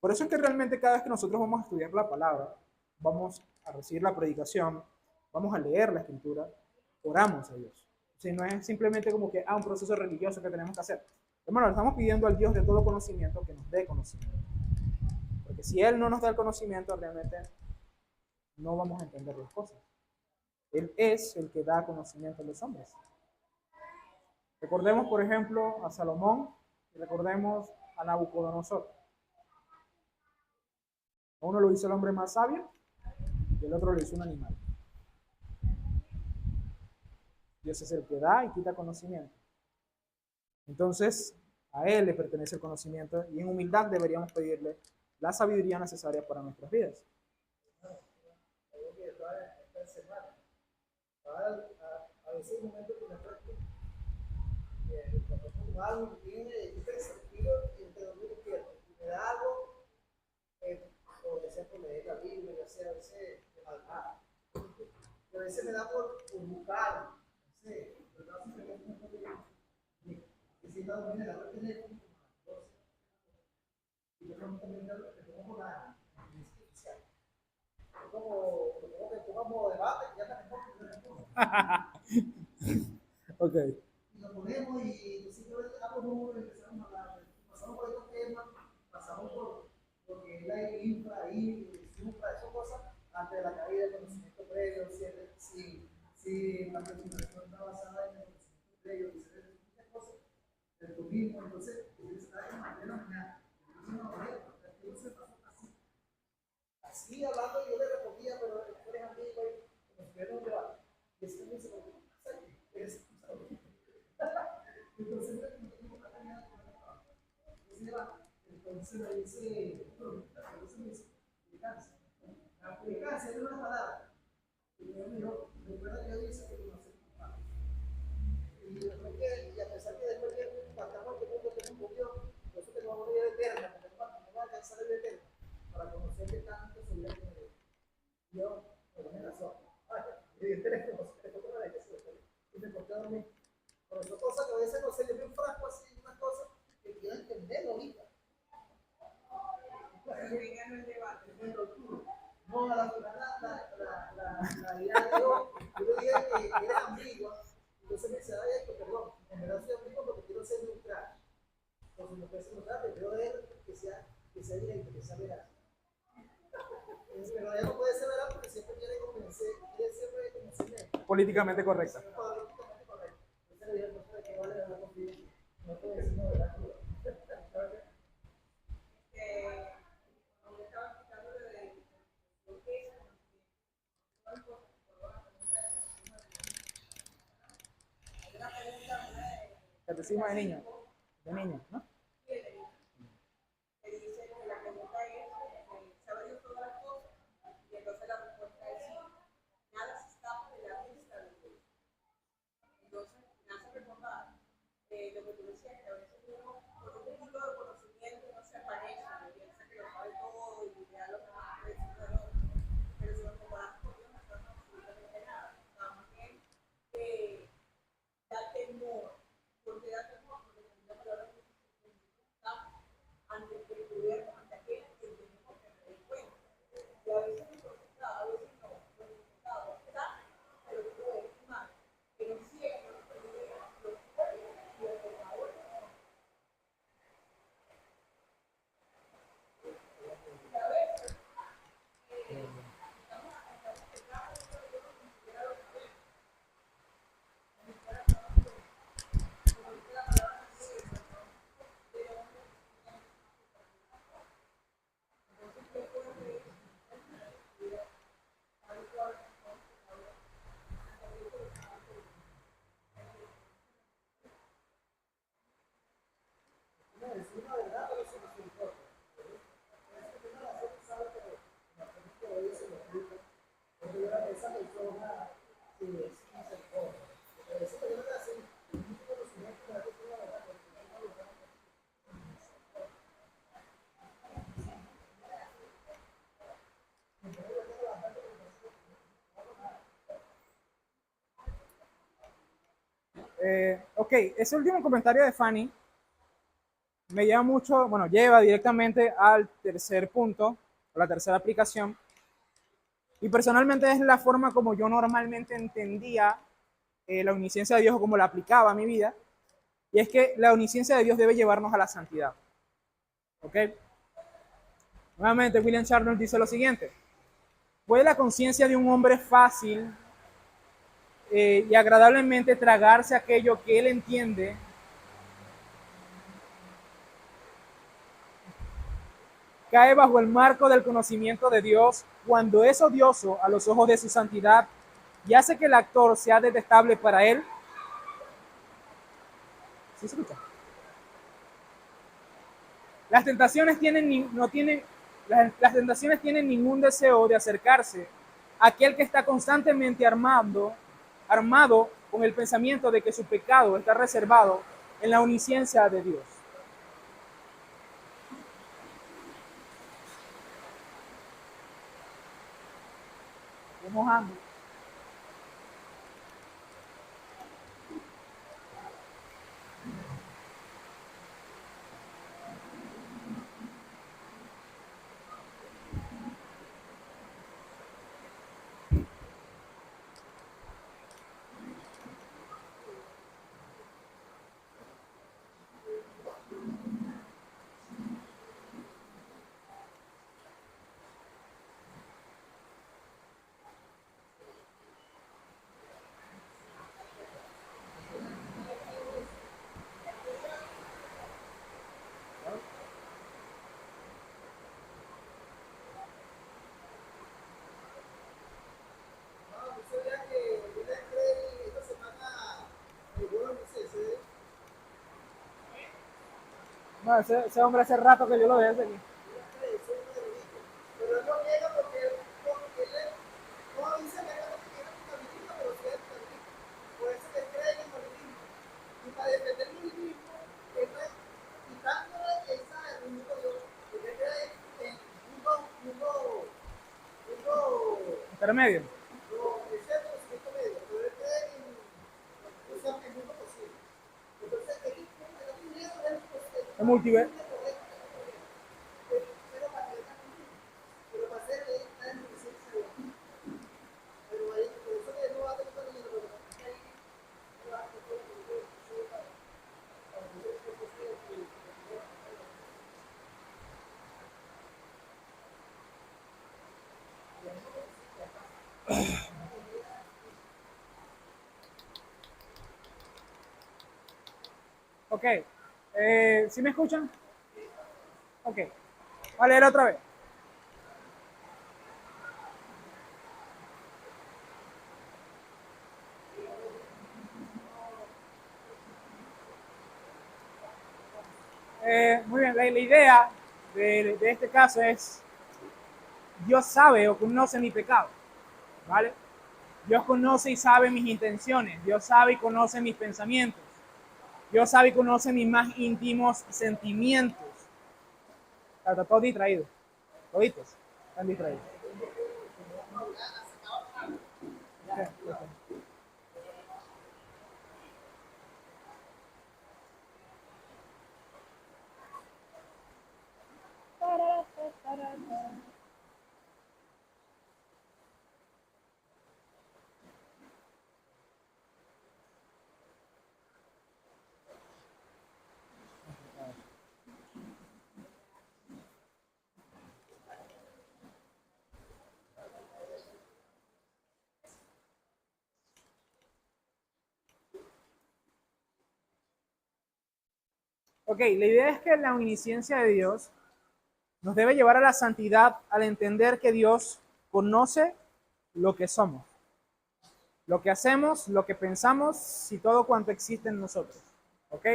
Por eso es que realmente cada vez que nosotros vamos a estudiar la palabra, vamos a recibir la predicación, vamos a leer la escritura, oramos a Dios. O sea, no es simplemente como que un proceso religioso que tenemos que hacer. Hermano, le estamos pidiendo al Dios de todo conocimiento que nos dé conocimiento. Porque si Él no nos da el conocimiento, realmente no vamos a entender las cosas. Él es el que da conocimiento a los hombres. Recordemos, por ejemplo, a Salomón y recordemos a Nabucodonosor. A uno lo hizo el hombre más sabio y el otro lo hizo un animal. Dios es el que da y quita conocimiento. Entonces, a Él le pertenece el conocimiento y en humildad deberíamos pedirle la sabiduría necesaria para nuestras vidas. A veces un momento que me afecta, cuando algo viene este sentido entre los dos izquierdos, y me da algo, o ya sea por leer la Biblia, ya sea a veces de maldad, a veces me da por buscar, no sé, ¿verdad? Y si no, mira, la verdad es y yo también le pongo la inicial. Como que pongamos debate, ya me respondo. Ok. Y lo ponemos y simplemente números y empezamos a hablar. Pasamos por estos temas, pasamos por lo que es la infra, ahí, supra, esas cosas, antes de la caída del conocimiento previo, si la presentación está basada en el conocimiento previo, muchas cosas, sí, hablando, yo le respondía, pero tú eres amigo y nos vieron llevar. Y ese me dice, ¿qué pasa aquí? Entonces, entonces me dice, me cansa. Me cansa, es una palabra. Y yo me dijo, recuerda que yo dije que no se culpable. Y después que, y a pesar que después que pasamos este mundo que nos murió, por eso que no vamos a ir eterna, porque no va a alcanzar el eterno, para conocer que tanto se hubiera tenido. Yo, por mi razón. Y el teléfono, se le tocó la leche, y me corté a dormir. Por eso cosas que a veces no sé, yo vi un frasco así, unas cosas que quiero entender ahorita. No, a la final la idea de Dios, yo le dije que eres ambigua, entonces me dice, ay, esto, perdón, en verdad soy ambigua porque quiero ser neutral. Entonces me parece neutral, pero quiero ver que sea directo, que sea veraz. Pero ella no puede ser veraz porque siempre quiere convencer, quiere siempre convencerme. Políticamente correcta. Políticamente correcto. Entonces le dije, entonces, que vale hablar contigo. No puedo decir no, ¿verdad? Catecismo de niños, ¿no? Me dice que la pregunta es, ¿sabe Dios todas las cosas? Y entonces la respuesta es sí. Nada se escapa de la vista de Dios. Entonces, me hace recordar lo que tú decías, que a veces uno, con un poquito de conocimiento, no se aparece, piensa que lo sabe todo y ya lo que más puede decir del otro. Pero si nos comparamos con Dios, no sabemos absolutamente nada. Nada más bien da temor. ¿Por qué da temor? Porque la palabra de Dios está ante el gobierno, ante aquel que tenemos que tener en cuenta. Y a veces nos pregunta, a veces no, nos pregunta, está, pero tú lo ves mal. Que nos ciega, que nos permite los pueblos y el pecador. Y a veces, estamos pecados, pero yo no ni siquiera lo sabemos. Ni siquiera sabemos como dice la palabra de Dios, de hombre. Entonces, ¿qué puede creer? Tal cual, No, es una verdad, pero se nos importa. Es que una razón sabe que la política de hoy se lo explica. Porque yo era esa persona que sí se importa. Pero esa persona hace mucho conocimiento de la verdad, porque no lo sabe. Ok, ese último comentario de Fanny me lleva mucho, bueno, lleva directamente al tercer punto, a la tercera aplicación. Y personalmente es la forma como yo normalmente entendía la omnisciencia de Dios o como la aplicaba a mi vida. Y es que la omnisciencia de Dios debe llevarnos a la santidad. ¿Ok? Nuevamente, William Charnock dice lo siguiente. ¿Puede la conciencia de un hombre fácil y agradablemente tragarse aquello que él entiende cae bajo el marco del conocimiento de Dios cuando es odioso a los ojos de su santidad y hace que el actor sea detestable para él? ¿Sí se escucha? Las tentaciones las tentaciones tienen ningún deseo de acercarse a aquel que está constantemente armado con el pensamiento de que su pecado está reservado en la omnisciencia de Dios. Estoy mojando. No, ese hombre hace rato que yo lo veo desde aquí. Pero él no niega porque él no dice abiertamente que es anticapitalista, pero sí es anticapitalista. Por eso que cree en el marxismo. Y para defender el marxismo, él no es quitándole esa el único Dios. Porque él cree en Intermedio. ese es el conocimiento medio, pero él cree en el mundo posible. Entonces, el miedo es El multiverso. pero para hacer la inteligencia de Dios. Pero ahí, por eso que no va a tener que ir, pero ahí no va a tener que ir. Ok. ¿Sí me escuchan? Ok. Voy a leer otra vez. Muy bien, la idea de este caso es, Dios sabe o conoce mi pecado, ¿vale? Dios conoce y sabe mis intenciones, Dios sabe y conoce mis pensamientos, Dios sabe y conoce mis más íntimos sentimientos. Está todo distraído, toditos están distraídos. Ok, la idea es que la omnisciencia de Dios nos debe llevar a la santidad al entender que Dios conoce lo que somos, lo que hacemos, lo que pensamos y todo cuanto existe en nosotros. ¿Ok?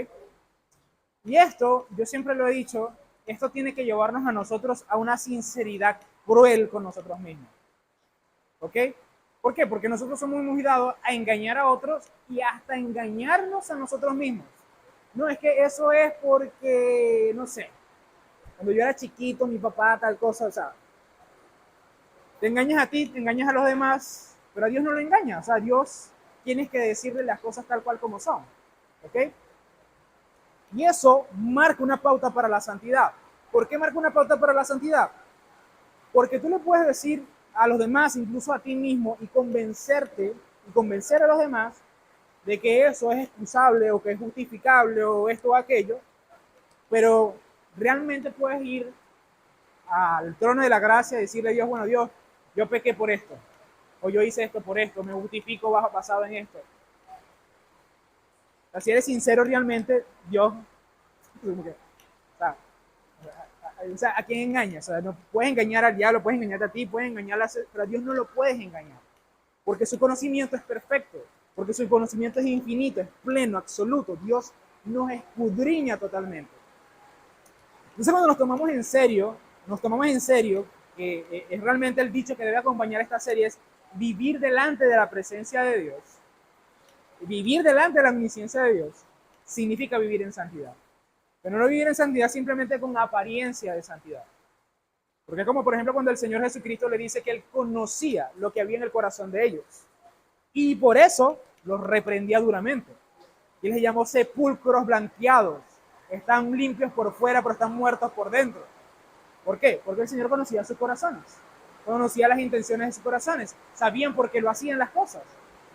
Y esto, yo siempre lo he dicho, esto tiene que llevarnos a nosotros a una sinceridad cruel con nosotros mismos. ¿Ok? ¿Por qué? Porque nosotros somos muy dados a engañar a otros y hasta engañarnos a nosotros mismos. No, es que eso es porque, no sé, cuando yo era chiquito, mi papá, tal cosa, o sea, te engañas a ti, te engañas a los demás, pero a Dios no lo engaña. O sea, a Dios tienes que decirle las cosas tal cual como son. ¿Ok? Y eso marca una pauta para la santidad. ¿Por qué marca una pauta para la santidad? Porque tú le puedes decir a los demás, incluso a ti mismo, y convencerte y convencer a los demás de que eso es excusable o que es justificable o esto o aquello, pero realmente puedes ir al trono de la gracia y decirle a Dios, bueno, Dios, yo pequé por esto, o yo hice esto por esto, me justifico basado en esto. O sea, si eres sincero realmente, Dios, o sea, ¿a quién engañas? O sea, no puedes engañar al diablo, puedes engañarte a ti, puedes engañar pero a Dios no lo puedes engañar, porque su conocimiento es perfecto, porque su conocimiento es infinito, es pleno, absoluto. Dios nos escudriña totalmente. Entonces, cuando nos tomamos en serio, que es realmente el dicho que debe acompañar esta serie, es vivir delante de la presencia de Dios, vivir delante de la omnisciencia de Dios, significa vivir en santidad. Pero no vivir en santidad simplemente con apariencia de santidad. Porque como por ejemplo cuando el Señor Jesucristo le dice que Él conocía lo que había en el corazón de ellos. Y por eso los reprendía duramente. Y les llamó sepulcros blanqueados. Están limpios por fuera, pero están muertos por dentro. ¿Por qué? Porque el Señor conocía sus corazones. Conocía las intenciones de sus corazones. Sabían por qué lo hacían las cosas.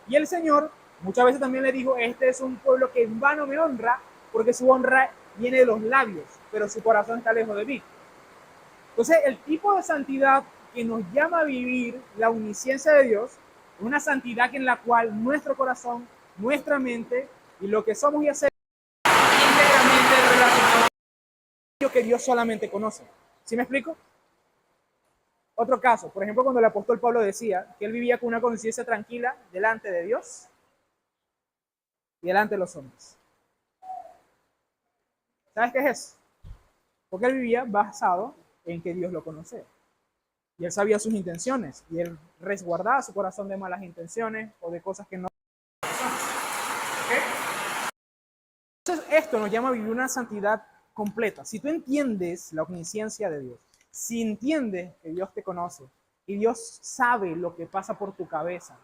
Y el Señor muchas veces también le dijo, este es un pueblo que en vano me honra, porque su honra viene de los labios, pero su corazón está lejos de mí. Entonces, el tipo de santidad que nos llama a vivir la omnisciencia de Dios es una santidad en la cual nuestro corazón, nuestra mente y lo que somos y hacemos íntegramente relacionado con aquello que Dios solamente conoce. ¿Sí me explico? Otro caso, por ejemplo, cuando el apóstol Pablo decía que él vivía con una conciencia tranquila delante de Dios y delante de los hombres. ¿Sabes qué es eso? Porque él vivía basado en que Dios lo conocía. Y él sabía sus intenciones. Y él resguardaba su corazón de malas intenciones o de cosas que no. Entonces, esto nos llama a vivir una santidad completa. Si tú entiendes la omnisciencia de Dios, si entiendes que Dios te conoce y Dios sabe lo que pasa por tu cabeza,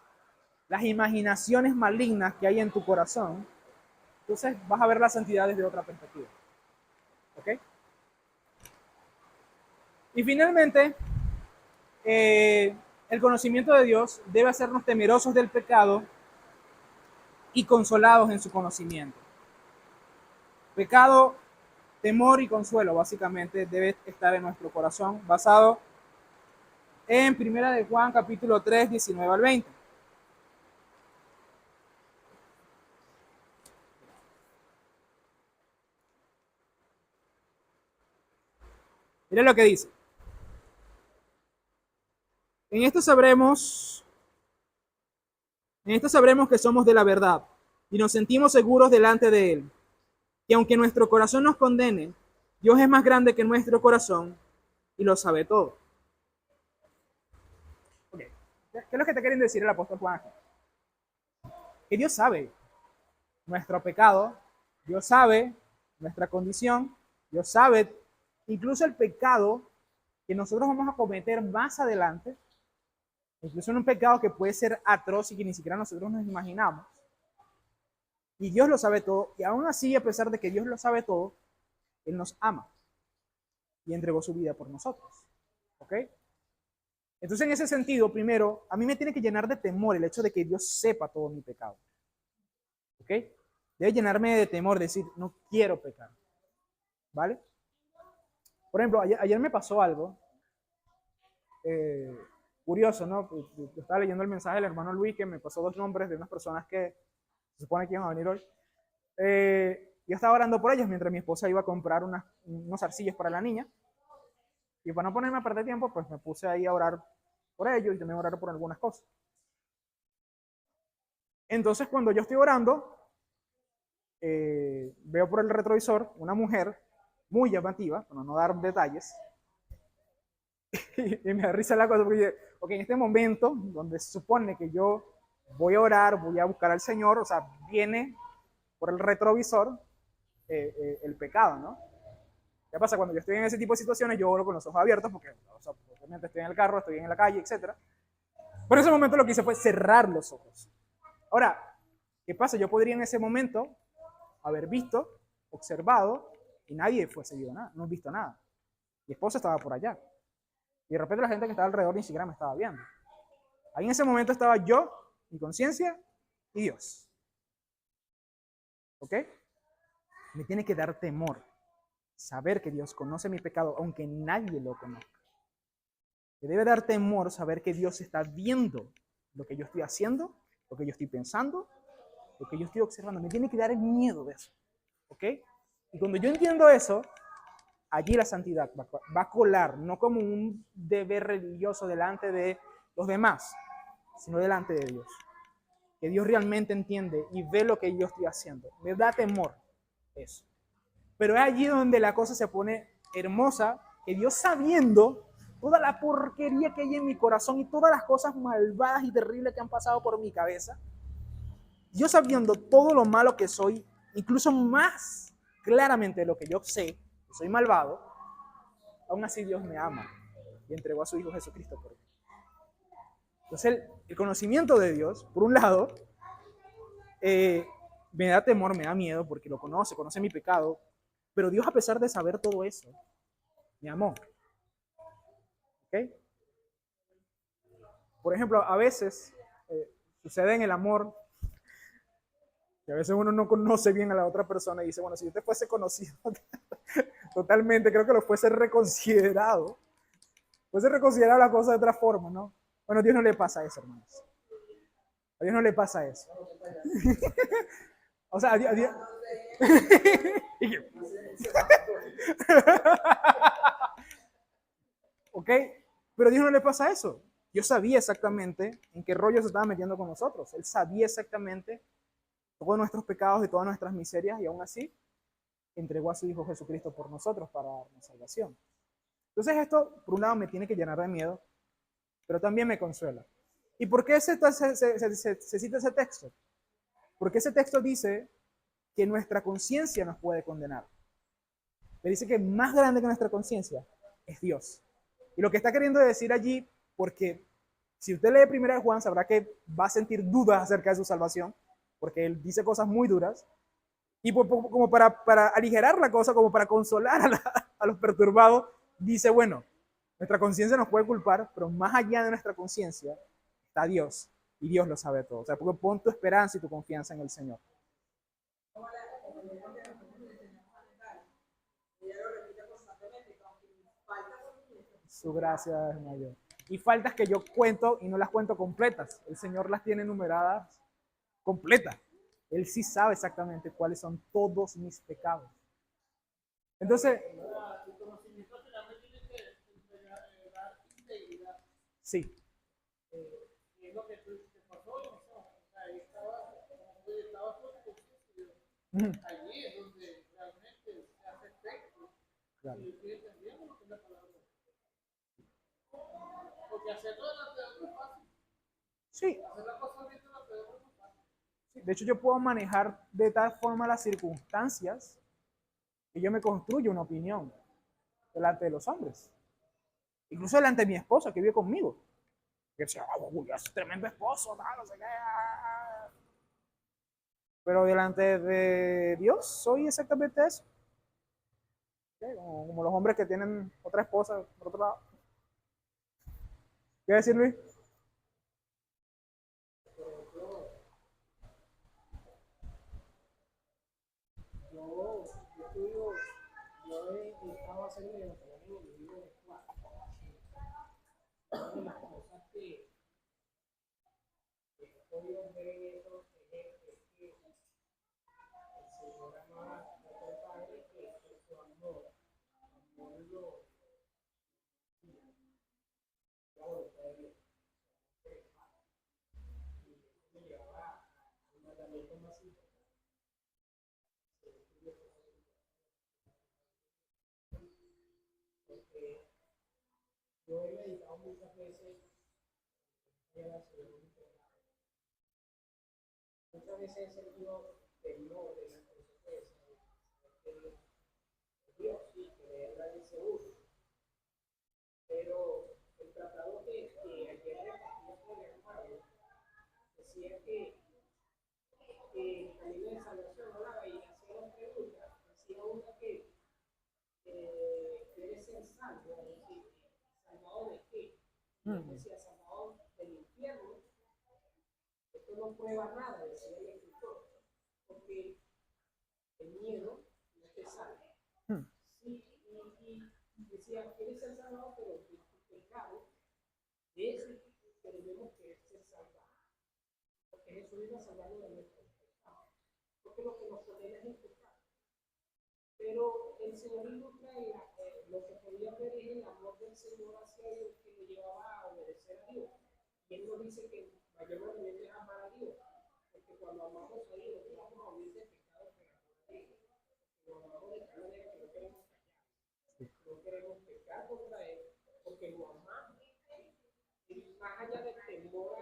las imaginaciones malignas que hay en tu corazón, entonces vas a ver la santidad desde otra perspectiva. ¿Ok? Y finalmente, el conocimiento de Dios debe hacernos temerosos del pecado y consolados en su conocimiento. Pecado, temor y consuelo, básicamente, debe estar en nuestro corazón, basado en 1 de Juan, capítulo 3, 19 al 20. Mira lo que dice. En esto sabremos que somos de la verdad y nos sentimos seguros delante de Él. Y aunque nuestro corazón nos condene, Dios es más grande que nuestro corazón y lo sabe todo. Okay. ¿Qué es lo que te quieren decir el apóstol Juan? Que Dios sabe nuestro pecado, Dios sabe nuestra condición, Dios sabe incluso el pecado que nosotros vamos a cometer más adelante, incluso en un pecado que puede ser atroz y que ni siquiera nosotros nos imaginamos. Y Dios lo sabe todo, y aún así, a pesar de que Dios lo sabe todo, Él nos ama y entregó su vida por nosotros. ¿Ok? Entonces, en ese sentido, primero, a mí me tiene que llenar de temor el hecho de que Dios sepa todo mi pecado. ¿Ok? Debe llenarme de temor, decir, no quiero pecar. ¿Vale? Por ejemplo, ayer me pasó algo curioso, ¿no? Yo estaba leyendo el mensaje del hermano Luis que me pasó 2 nombres de unas personas que se supone que iban a venir hoy. Yo estaba orando por ellas mientras mi esposa iba a comprar unos arcillos para la niña. Y para no ponerme a perder tiempo, pues me puse ahí a orar por ellos y también a orar por algunas cosas. Entonces, cuando yo estoy orando, veo por el retrovisor una mujer muy llamativa, para no dar detalles, y me da risa la cosa porque, en este momento, donde se supone que yo voy a orar, voy a buscar al Señor, o sea, viene por el retrovisor el pecado, ¿no? ¿Qué pasa? Cuando yo estoy en ese tipo de situaciones, yo oro con los ojos abiertos porque, o sea, obviamente estoy en el carro, estoy en la calle, etc. Pero en ese momento lo que hice fue cerrar los ojos. Ahora, ¿qué pasa? Yo podría en ese momento haber visto, observado, y nadie fuese visto nada, no he visto nada. Mi esposa estaba por allá. Y de repente la gente que estaba alrededor ni siquiera me estaba viendo. Ahí en ese momento estaba yo, mi conciencia y Dios. ¿Ok? Me tiene que dar temor saber que Dios conoce mi pecado, aunque nadie lo conozca. Me debe dar temor saber que Dios está viendo lo que yo estoy haciendo, lo que yo estoy pensando, lo que yo estoy observando. Me tiene que dar el miedo de eso. ¿Ok? Y cuando yo entiendo eso, allí la santidad va a colar, no como un deber religioso delante de los demás, sino delante de Dios. Que Dios realmente entiende y ve lo que yo estoy haciendo. Me da temor eso. Pero es allí donde la cosa se pone hermosa, que Dios sabiendo toda la porquería que hay en mi corazón y todas las cosas malvadas y terribles que han pasado por mi cabeza, Dios sabiendo todo lo malo que soy, incluso más claramente de lo que yo sé, que soy malvado, aún así Dios me ama y entregó a su Hijo Jesucristo por mí. Entonces el conocimiento de Dios, por un lado, me da temor, me da miedo porque lo conoce mi pecado, pero Dios, a pesar de saber todo eso, me amó. ¿Ok? Por ejemplo, a veces sucede en el amor que a veces uno no conoce bien a la otra persona y dice, bueno, si yo te fuese conocido totalmente, creo que lo fuese reconsiderado la cosa de otra forma, ¿no? Bueno, a Dios no le pasa eso, hermanos. A Dios no le pasa eso. O sea, a Dios... ¿Ok? Pero a Dios no le pasa eso. Dios sabía exactamente en qué rollo se estaba metiendo con nosotros. Él sabía exactamente todos nuestros pecados y todas nuestras miserias y aún así entregó a su Hijo Jesucristo por nosotros para darnos salvación. Entonces esto, por un lado, me tiene que llenar de miedo, pero también me consuela. ¿Y por qué se cita ese texto? Porque ese texto dice que nuestra conciencia nos puede condenar. Le dice que más grande que nuestra conciencia es Dios. Y lo que está queriendo decir allí, porque si usted lee 1 Juan, sabrá que va a sentir dudas acerca de su salvación, porque él dice cosas muy duras. Y como para aligerar la cosa, como para consolar a los perturbados, dice, bueno, nuestra conciencia nos puede culpar, pero más allá de nuestra conciencia está Dios. Y Dios lo sabe todo. O sea, porque pon tu esperanza y tu confianza en el Señor. Su gracia es mayor. Y faltas que yo cuento y no las cuento completas. El Señor las tiene numeradas completas. Él sí sabe exactamente cuáles son todos mis pecados. Entonces, sí. Ujú. Allí es donde realmente se hace efecto. Claro. Y estoy entendiendo lo que es la palabra. Porque hacerlo delante de otro es fácil. Sí. Hacer la cosa bien delante de otro es fácil. Sí. De hecho, yo puedo manejar de tal forma las circunstancias que yo me construyo una opinión delante de los hombres. Incluso delante de mi esposa que vive conmigo. Que decía, oh, es tremendo esposo, tal, no sé qué. Pero delante de Dios soy exactamente eso. ¿Sí? Como los hombres que tienen otra esposa por otro lado. ¿Qué decir, Luis? Yo he estado haciendo de lo que llaman el libro de Juan. Una de las cosas que he podido ver en eso es que el Señor amaba a el Padre que su amor lo la voluntad de Dios. Y eso me llevaba a un mandamiento más importante. Porque yo he meditado muchas veces en la ciudad. Muchas veces he sentido temor de las consecuencias de Dios y que de verdad es seguro. Pero el tratado que ayer repartimos con el hermano decía que el camino de salvación hablaba y hacía una pregunta, hacía una que debe ser salvo, es decir, ¿salvado de qué? Decía, salvado del infierno. Esto no prueba nada, decía el escritor, porque el miedo no te salva. Sí, y decía, quieres ser salvado, pero tu pecado es el que debemos querer ser salvados. Porque Jesús iba a salvarnos de nuestros pecados. Porque lo que nos condena es el pecado. Pero el Señor ilustra lo que podía ver es el amor del Señor hacia Dios que le llevaba a obedecer a Dios. Y Él nos dice que mayor mandamiento es amar a Dios. Porque cuando amamos a Dios, no vamos a huir de pecado por amor a Dios. Lo amamos de tal manera que no queremos callar. No queremos pecar contra Él, porque lo amamos. Y más allá del temor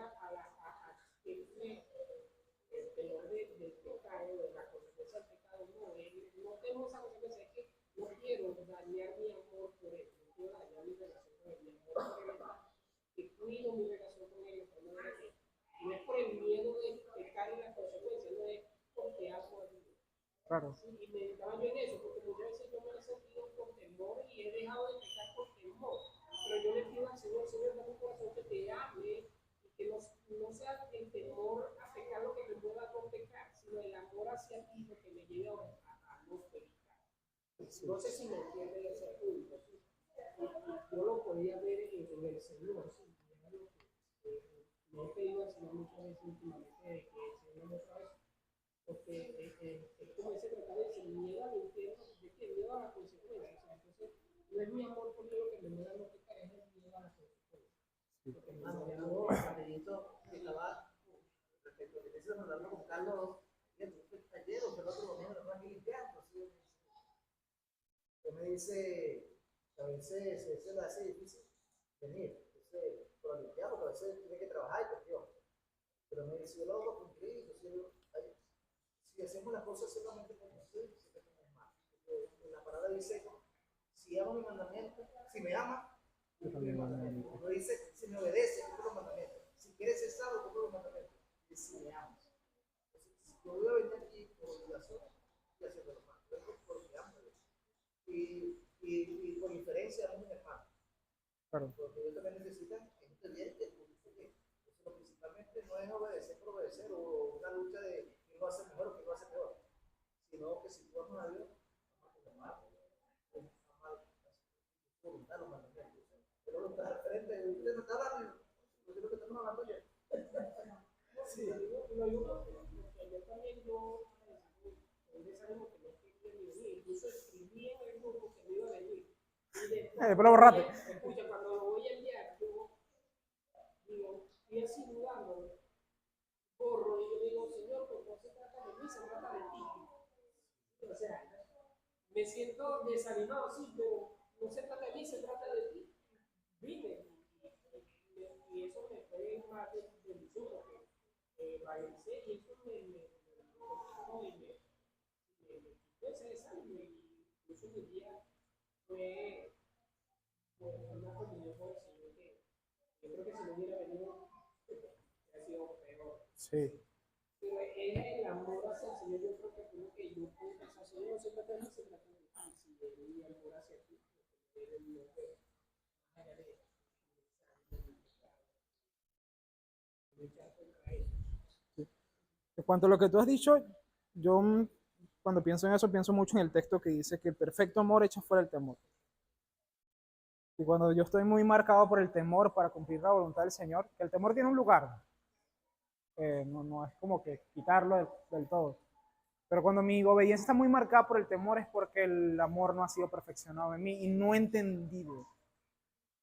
el temor del pecado, de la consecuencia del pecado, no tenemos esa consecuencia, es que no quiero dañar mi amor por Él, no quiero dañar mi relación con Él, mi amor por Él que cuido mi relación con Él, de manera que no es por el miedo de pecar y las consecuencias, no es porque amo a Dios. Claro. Y meditaba yo en eso, porque muchas veces yo me he sentido con temor y he dejado de pecar por temor. Pero yo le pido al Señor, Señor, dame un corazón que te ame y que no sea el temor a pecar lo que me mueva a no pecar, sino el amor hacia ti lo que me lleve a no pecar. No sé si me entienden ese punto. ¿Sí? Y yo lo podía ver en el Señor. ¿Sí? Me he pedido al Señor muchas veces últimamente de que el Señor me otra vez. Porque es como ese tratado de miedo al infierno, de que miedo a las consecuencias. O sea, entonces, no es mi amor por Dios lo que me mueve a no pecar, es el miedo a las consecuencias. Yo, rapidito, estaba respecto a que te hablando con Carlos, ayer o el otro domingo, lo aquí limpiando, usted me dice, a veces se le hace difícil venir, por limpiar, porque a veces tiene que trabajar y cuestión. Pero me dice, yo lo hago con Cristo, si hacemos las cosas solamente con Cristo, siempre es malo. La palabra dice, si amo mi mandamiento, si me ama, cumplo mi mandamiento. No dice, si me obedece, cumplo los mandamientos. Si quieres ser salvo, cumplo los mandamientos. Y si me amas. Yo voy a venir aquí por obligación y haciendo lo malo. Porque amo a Dios. Y por inferencia amo a mi hermano. Claro. Porque ellos también necesitan entender que eso principalmente no es obedecer por obedecer o una lucha de quién lo hace mejor o quién lo hace peor, sino que si tú amas a Dios, amas a tu hermano, amas a tu voluntad, los mandamientos. Pero no estás al frente, usted no está hablando, yo creo que estamos hablando ya. Sí, lo ayudo, yo también, incluso escribí en el grupo que me iba a venir. Después lo borraste. Escucha, cuando lo voy a enviar, yo digo, estoy así dudando, borro y yo digo, Señor, pues no se trata de mí, se trata de ti. O sea, me siento desanimado, sí, pero no se trata de mí, se trata de ti. Vine. Y eso me fue más de bendición, porque bailecé y eso me quitó ese desánimo. Y incluso mi día fue una comunión con el Señor que yo creo que si no hubiera venido, hubiera sido peor. Sí. Pero es el amor hacia el Señor, yo creo que fue lo que yo pude pensar, Señor, no se trata de mí, se trata de ti. Si de mi amor hacia ti, porque eres mi mujer, más allá de luchar contra ellos. En cuanto a lo que tú has dicho, yo cuando pienso en eso, pienso mucho en el texto que dice que el perfecto amor echa fuera el temor. Y cuando yo estoy muy marcado por el temor para cumplir la voluntad del Señor, que el temor tiene un lugar, no es como que quitarlo del todo. Pero cuando mi obediencia está muy marcada por el temor es porque el amor no ha sido perfeccionado en mí y no he entendido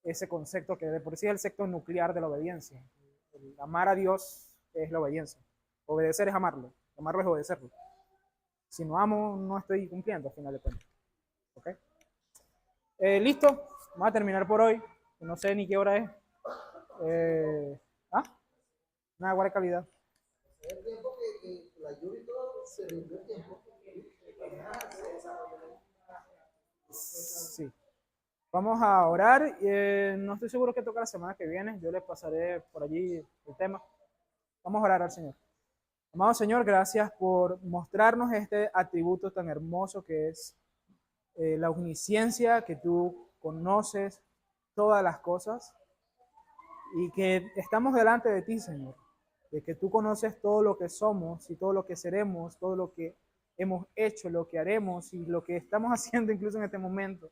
ese concepto que de por sí es el concepto nuclear de la obediencia. El amar a Dios es la obediencia. Obedecer es amarlo. Amarlo es obedecerlo. Si no amo, no estoy cumpliendo al final de cuentas. ¿Ok? Listo. Vamos a terminar por hoy. No sé ni qué hora es. Una buena calidad. El tiempo que la lluvia y todo se rindió el tiempo. Sí. Vamos a orar. No estoy seguro que toca la semana que viene. Yo les pasaré por allí el tema. Vamos a orar al Señor. Amado Señor, gracias por mostrarnos este atributo tan hermoso que es la omnisciencia, que tú conoces todas las cosas y que estamos delante de ti, Señor, de que tú conoces todo lo que somos y todo lo que seremos, todo lo que hemos hecho, lo que haremos y lo que estamos haciendo incluso en este momento.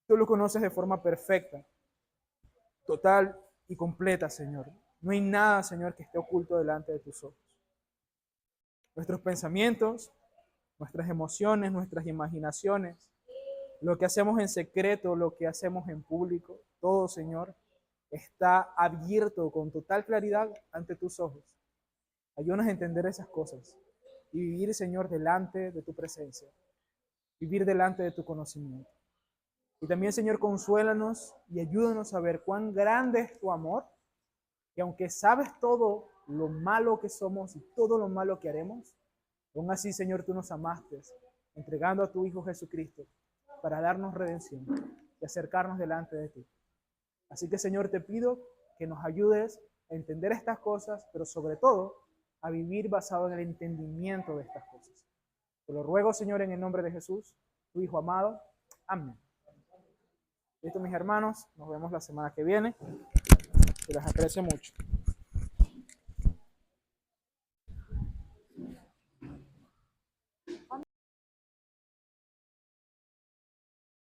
Tú lo conoces de forma perfecta, total y completa, Señor. No hay nada, Señor, que esté oculto delante de tus ojos. Nuestros pensamientos, nuestras emociones, nuestras imaginaciones, lo que hacemos en secreto, lo que hacemos en público, todo, Señor, está abierto con total claridad ante tus ojos. Ayúdanos a entender esas cosas y vivir, Señor, delante de tu presencia, vivir delante de tu conocimiento. Y también, Señor, consuélanos y ayúdanos a ver cuán grande es tu amor, que aunque sabes todo lo malo que somos y todo lo malo que haremos, aún así, Señor, tú nos amaste, entregando a tu Hijo Jesucristo para darnos redención y acercarnos delante de ti. Así que, Señor, te pido que nos ayudes a entender estas cosas, pero sobre todo a vivir basado en el entendimiento de estas cosas. Te lo ruego, Señor, en el nombre de Jesús, tu Hijo amado. Amén. Listo, mis hermanos, nos vemos la semana que viene. Que les aprecio mucho.